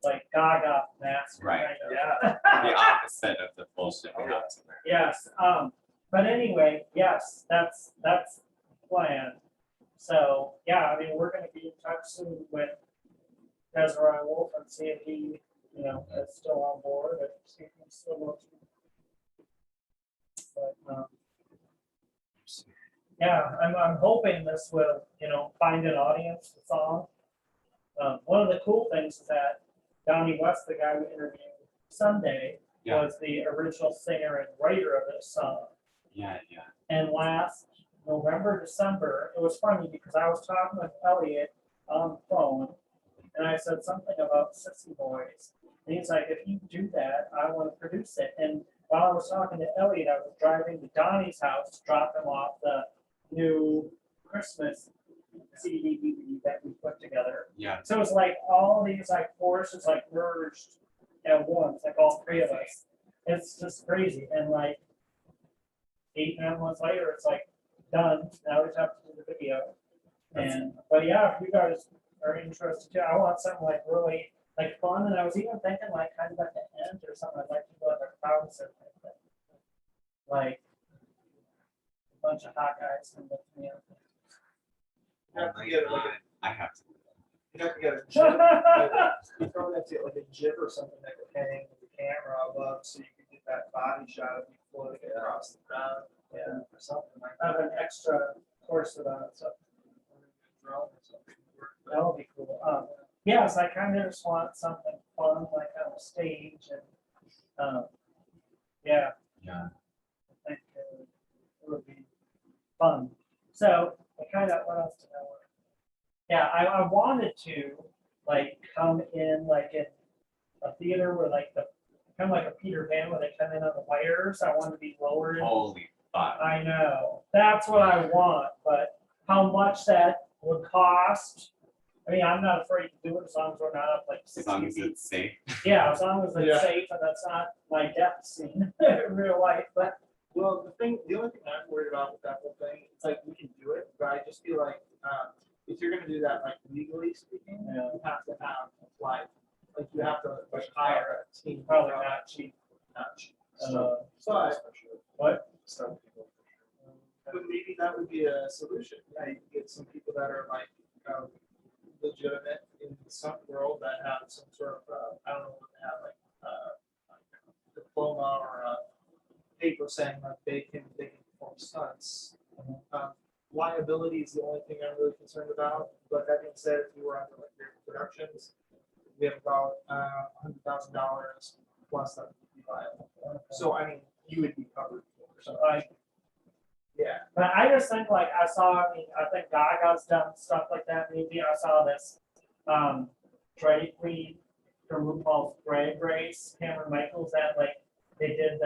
like Gaga mask. Right. kind of. Yeah. The opposite of the bullshit we have to wear. Yes, but anyway, yes, that's the plan. So, yeah, I mean, we're gonna be in touch soon with Desiree Wolf and see if he, you know, is still on board and see if he still wants to. But, yeah, I'm hoping this will, you know, find an audience for the song. One of the cool things is that Donnie West, the guy we interviewed Sunday, Yeah. was the original singer and writer of this song. Yeah. And last November, December, it was funny because I was talking with Elliott on the phone and I said something about Sissy Boys. And he's like, if you do that, I want to produce it. And while I was talking to Elliott, I was driving to Donnie's house to drop him off the new Christmas CD DVD that we put together. Yeah. So it's like all these like forces like merged at once, like all three of us. It's just crazy. And like 8, 9 months later, it's like done. Now we just have to do the video. And but yeah, if you guys are interested too, I want something like really like fun. And I was even thinking like kind of at the end or something. I'd like to do like a crowd surf thing. Like a bunch of hot guys and with me. You have to get like I have to. you have to get a jib. Like, throw that to like a jib or something that would hang with the camera above, so you could get that body shot of you floating across the ground. Yeah. Or something like I have that. an extra corset on it, so Drone or something. that would be cool. Yes, I kind of just want something fun, like on a stage, and yeah, Yeah. I think it would be fun. So I kind of, what else did I want? Yeah, I wanted to like come in like in a theater where like the kind of like a Peter Pan where they come in on the wires. I want to be lowered. Holy fuck. I know, that's what I want, but how much that would cost, I mean, I'm not afraid to do it as long as we're not up like As long 60 as feet. it's safe. Yeah, as long as Yeah. it's safe and that's not my death scene in real life, but Well, the only thing I'm worried about with that whole thing, it's like we can do it, but I just feel like, if you're gonna do that, like legally speaking, Yeah. you have to have like you have to like hire a team. probably not cheap. Not cheap. But, what? But maybe that would be a solution. Yeah, you can get some people that are like legitimate in some world that have some sort of I don't know what they have like diploma or a paper saying that they can perform stunts. Liability is the only thing I'm really concerned about. But that being said, if you were under like Graber Productions, we have about $100,000 plus that would be liable. So I mean, you would be covered. So yeah. But I just think like I think Gaga's done stuff like that. Maybe I saw this trade queen from RuPaul's Drag Race, Cameron Michaels, that like they did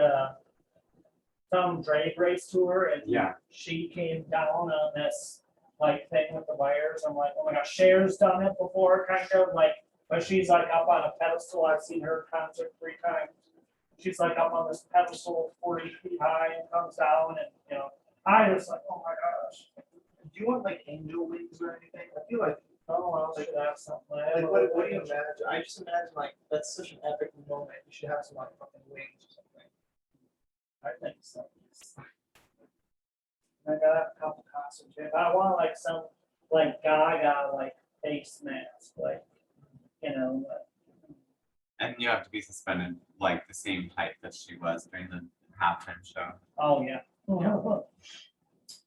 some drag race tour and Yeah. she came down on this like thing with the wires. I'm like, oh my gosh, Cher's done it before, kind of like, but she's like up on a pedestal. I've seen her concert 3 times. She's like up on this pedestal 40 feet high and comes down and I was like, oh my gosh. Do you want like angel wings or anything? I feel like Someone else should have something. like what do you imagine? I just imagine like that's such an epic moment. You should have some like fucking wings or something. I think so. I got a couple costumes. If I want like some like Gaga like face mask, like And you have to be suspended like the same height that she was during the halftime show. oh yeah.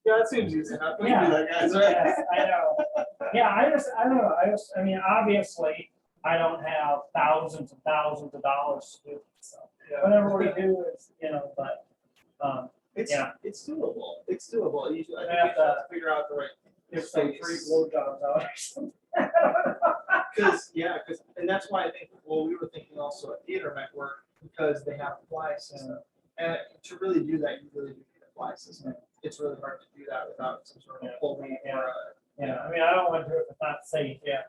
Yeah, that seems easy enough. We Yeah. can do that, guys, right? Yes, I know. Yeah, I don't know. I mean, obviously, I don't have thousands and thousands of dollars to do. So Yeah. whatever we do is, but It's yeah. it's doable. It's doable. I think we have just have to figure out the right give some free blowjobs out or something. because and that's why I think we were thinking also a theater might work because they have a fly system. And to really do that, you really do need a fly system. It's really hard to do that without some sort of a pulley or a. Yeah, I mean, I don't want to do it if it's not safe. Yeah.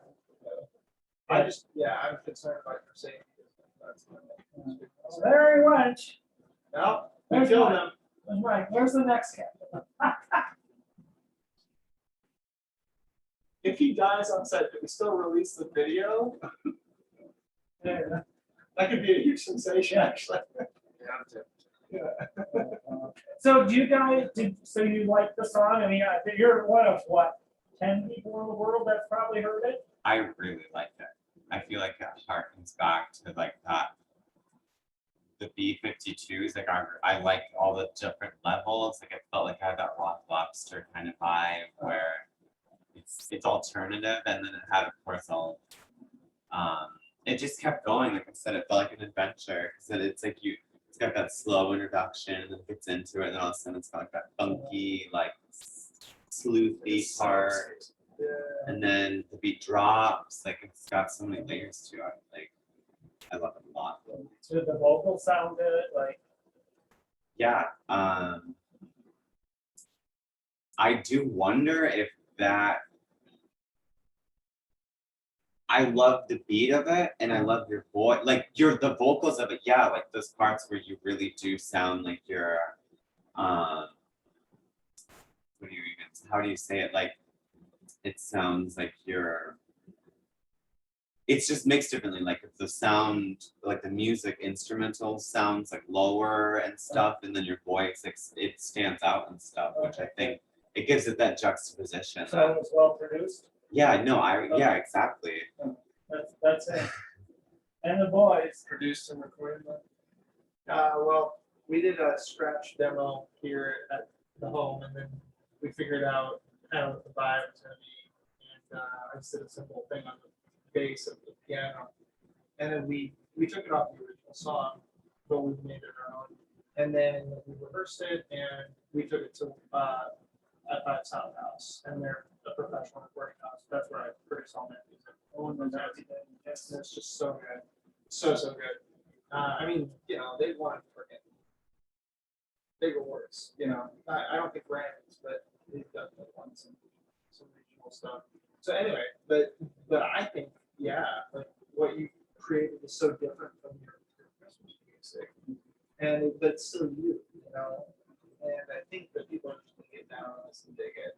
I'm concerned about your safety. So there he went. Well, we There's killed mine. them. That's right. Where's the next guy? If he dies on set, can we still release the video? There. That could be a huge sensation, actually. So do you guys, so you like the song? I mean, you're one of what, 10 people in the world that's probably heard it? I really like it. I feel like it harkens back to like that. The B-52s, like I liked all the different levels. Like it felt like I had that Rock Lobster kind of vibe where it's alternative, and then it had, of course, all. It just kept going. Like I said, it felt like an adventure because it's like it's got that slow introduction, and then it gets into it, and then all of a sudden it's got like that funky, like sleuthy part, and then the beat drops. Like it's got so many layers to it. Like I love it a lot. Did the vocals sound good? Like, Yeah. I do wonder if that. I love the beat of it, and I love your voice, like the vocals of it. Yeah, like those parts where you really do sound like you're, what do you even? How do you say it? Like, it sounds like you're. It's just mixed differently. Like if the sound, like the music instrumental sounds like lower and stuff, and then your voice, like, it stands out and stuff, which I think it gives it that juxtaposition. so it was well produced? Yeah, no, yeah, exactly. That's it. And the boys. Produced and recorded that? Well, we did a scratch demo here at the home, and then we figured out kind of what the vibe was gonna be. And I just did a simple thing on the bass of the piano. And then we took it off the original song, but we made it our own. And then we rehearsed it, and we took it to F5 Sound House, and they're a professional recording house. That's where I produce all my music. And it's just so good. So good. I mean, they won freaking big awards. I don't think Grammys, but they've definitely won some regional stuff. So anyway, but but I think, yeah, like what you created is so different from your Christmas music. And that's so you, you know? And I think that people are just gonna get down on this and dig it.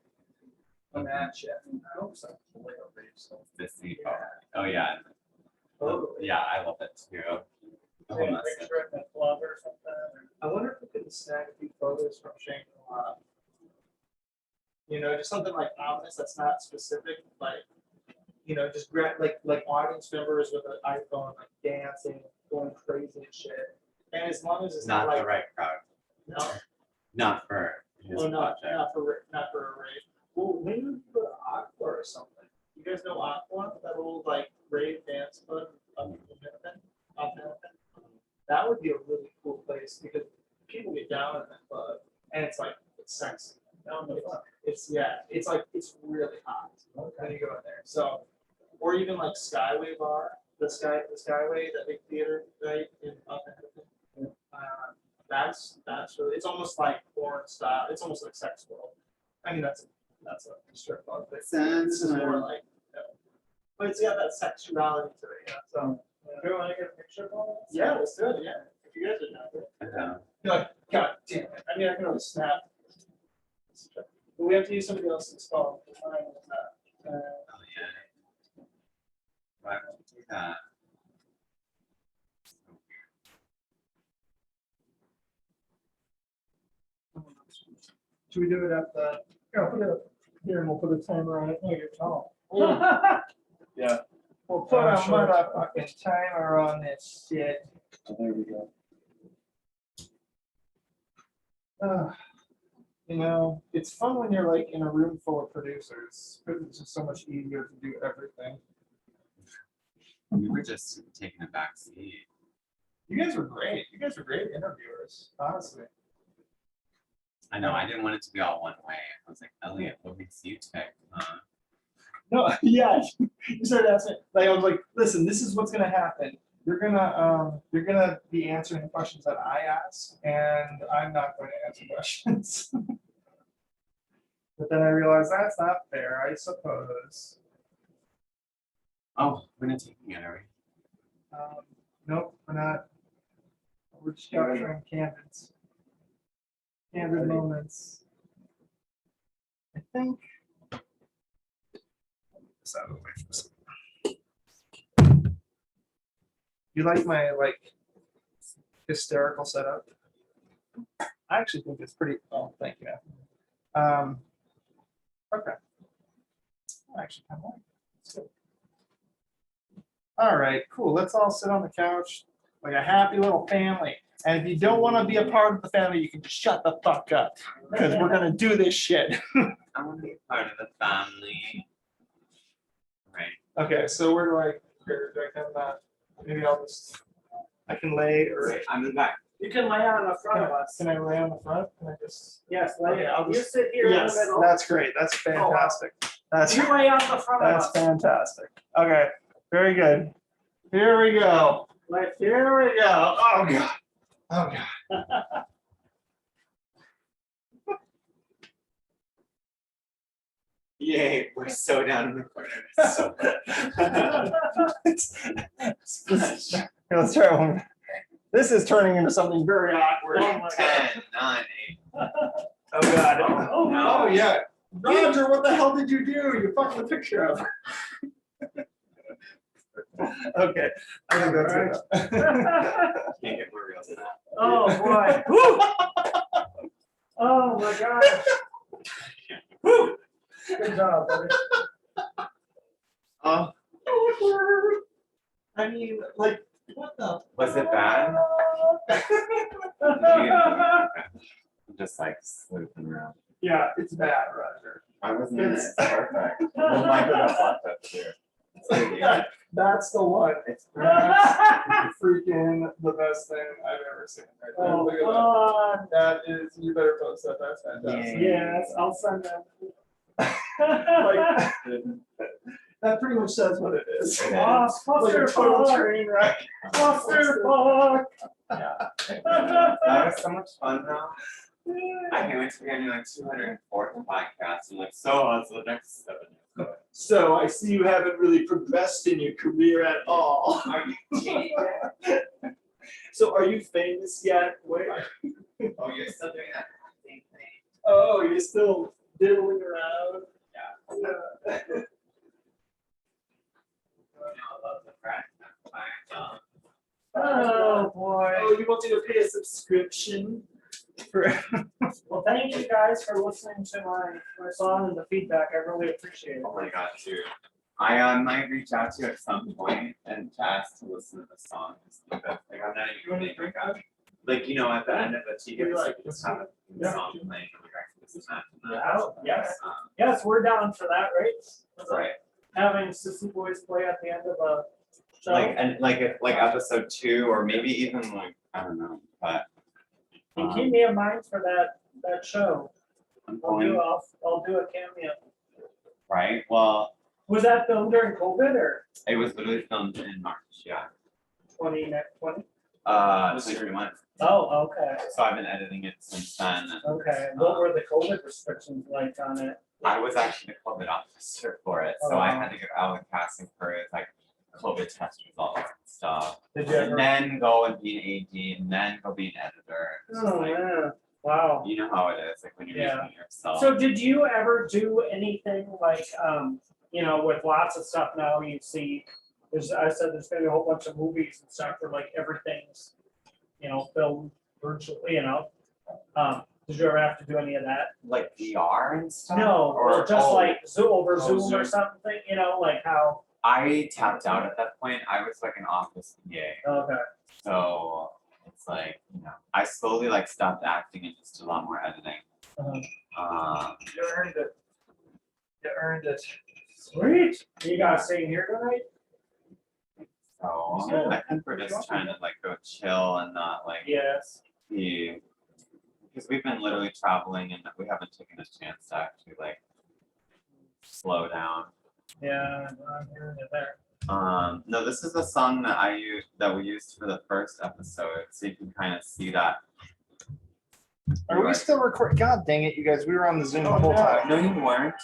Come at you. I hope so. This info. Oh, yeah. Totally. Yeah, I love it too. The whole Take a message. picture in the club or something. I wonder if we could snag a few photos from Shangri-La. You know, just something like ominous that's not specific, like, you know, just grab like audience members with an iPhone, like dancing, going crazy and shit. And as long as it's Not not the like, right crowd. no, Not for his oh, no, project. not for a rave. Well, maybe we could put Aqua or something. You guys know Aqua, that old like rave dance club up in Minneapolis? Up in Minneapolis? That would be a really cool place because people get down in that club and it's like, it's sexy. It's yeah, it's like, it's really hot when you go in there. So, or even like Skyway Bar, the Skyway, that big theater, right, in up in that's really, it's almost like porn style. It's almost like Sex World. I mean, that's a strip club, but this is more like, but it's got that sexuality to it. Yeah. So, do you want to get a picture of all that? Yeah, let's do it. Yeah, if you guys are down there. You're like, God damn it. I mean, I can always snap. But we have to use somebody else's phone. Mine is not. Oh, yeah. Why would you do that? Should we do it at the? Yeah, put it up here and we'll put a timer on it. Oh, you're tall. Yeah. We'll put a motherfucking timer on this shit. There we go. You know, it's fun when you're like in a room full of producers because it's just so much easier to do everything. We were just taking a back seat. You guys were great. You guys were great interviewers, honestly. I know, I didn't want it to be all one way. I was like, Elliot, what makes you tick? No, yeah, you started asking. Like I was like, listen, this is what's gonna happen. You're gonna be answering the questions that I ask, and I'm not going to answer questions. But then I realized that's not fair, I suppose. Oh, we're not taking it, are we? Nope, we're not. We're just capturing candidates. Candid moments. I think. This out of the way for a second. You like my hysterical setup? I actually think it's pretty. Oh, thank you. Okay. I actually kind of like it. It's good. All right, cool. Let's all sit on the couch like a happy little family. And if you don't want to be a part of the family, you can just shut the fuck up because we're gonna do this shit. I want to be part of the family. Right. Okay, so where do I come back? Maybe I can lay or. Wait, I'm in the back. You can lay on the front of us. Can I lay on the front? Can I just? Yes, lay. Okay, I'll You just. sit here in the Yes, middle. that's great. That's fantastic. That's You lay on the front of that's us. fantastic. Okay, very good. Here we go. Like, Here we go. Oh god. Oh god. Yay, we're so down in the corner. It's so Here, let's try one. This is turning into something very awkward. Oh my 10, 9, 8. Oh god. Oh, no. Oh yeah. Roger, what the hell did you do? You fucked the picture up. Okay. I think that's good. Can't get more real than that. Oh boy. Woo! Oh my gosh. Woo! Good job, buddy. I mean, like, what the? Was it bad? I'm just like sleuthing around. Yeah, it's bad, Roger. I wasn't in it. It's perfect. Well, Michael got blocked up too. That's the one. It's freaking the best thing I've ever seen. Right there. Oh, Look at that. That is, you better post that. That's fantastic. Yes, I'll send them. Like, that pretty much says what it is. It Oh, Like a total clusterfuck. train wreck. Clusterfuck. Yeah. That was so much fun though. I can't wait to be on your like 204th podcast. I'm like, so what's the next 7? So I see you haven't really progressed in your career at all. Are you cheating? So are you famous yet? Where? Oh, you're still doing that same thing? Oh, you're still diddling around? Yeah. Yeah. I love the friend. That's fine. Oh, boy. Oh, you want me to pay a subscription for? Well, thank you guys for listening to my song and the feedback. I really appreciate it. Oh my god, dude. I might reach out to you at some point and ask to listen to the song just because like I'm not even kidding, like you know at the end of it you get to just have a song playing and like I can just imagine that. Yes. Yes, we're down for that, right? Right. Having Sissy Boys play at the end of a show. Like and like episode 2 or maybe even like I don't know, but And keep me in mind for that show. I'm I'll going do a cameo. right. Well, Was that filmed during COVID or it was literally filmed in March, yeah. 2020? 2021. Oh, okay. So I've been editing it since then. Okay. What were the COVID restrictions like on it? I was actually the COVID officer for it, so I had to go out with casting for it, like COVID test results and stuff. Did you And ever? then go and be an AD, and then go be an editor. It's just Oh, like, yeah. Wow. you know how it is, like when you're Yeah. making it yourself. So did you ever do anything like, you know, with lots of stuff now you see, I said there's gonna be a whole bunch of movies and stuff where like everything's, you know, filmed virtually, you know? Did you ever have to do any of that? Like VR and stuff? No, or just like Zoom over Zoom or Zoom. something, you know, like how, I tapped out at that point. I was like an office PA. okay. So it's like, you know, I slowly like stopped acting and just did a lot more editing. You earned it. You earned it. Sweet. You guys staying here tonight? So Yeah. I think we're just trying to like go chill and not like Yes. be, because we've been literally traveling and we haven't taken a chance to actually like slow down. Yeah, I'm hearing it there. No, this is the song that we used for the first episode, so you can kind of see that. Are we still recording? God dang it, you guys, we were on the Zoom the whole time. No, you weren't.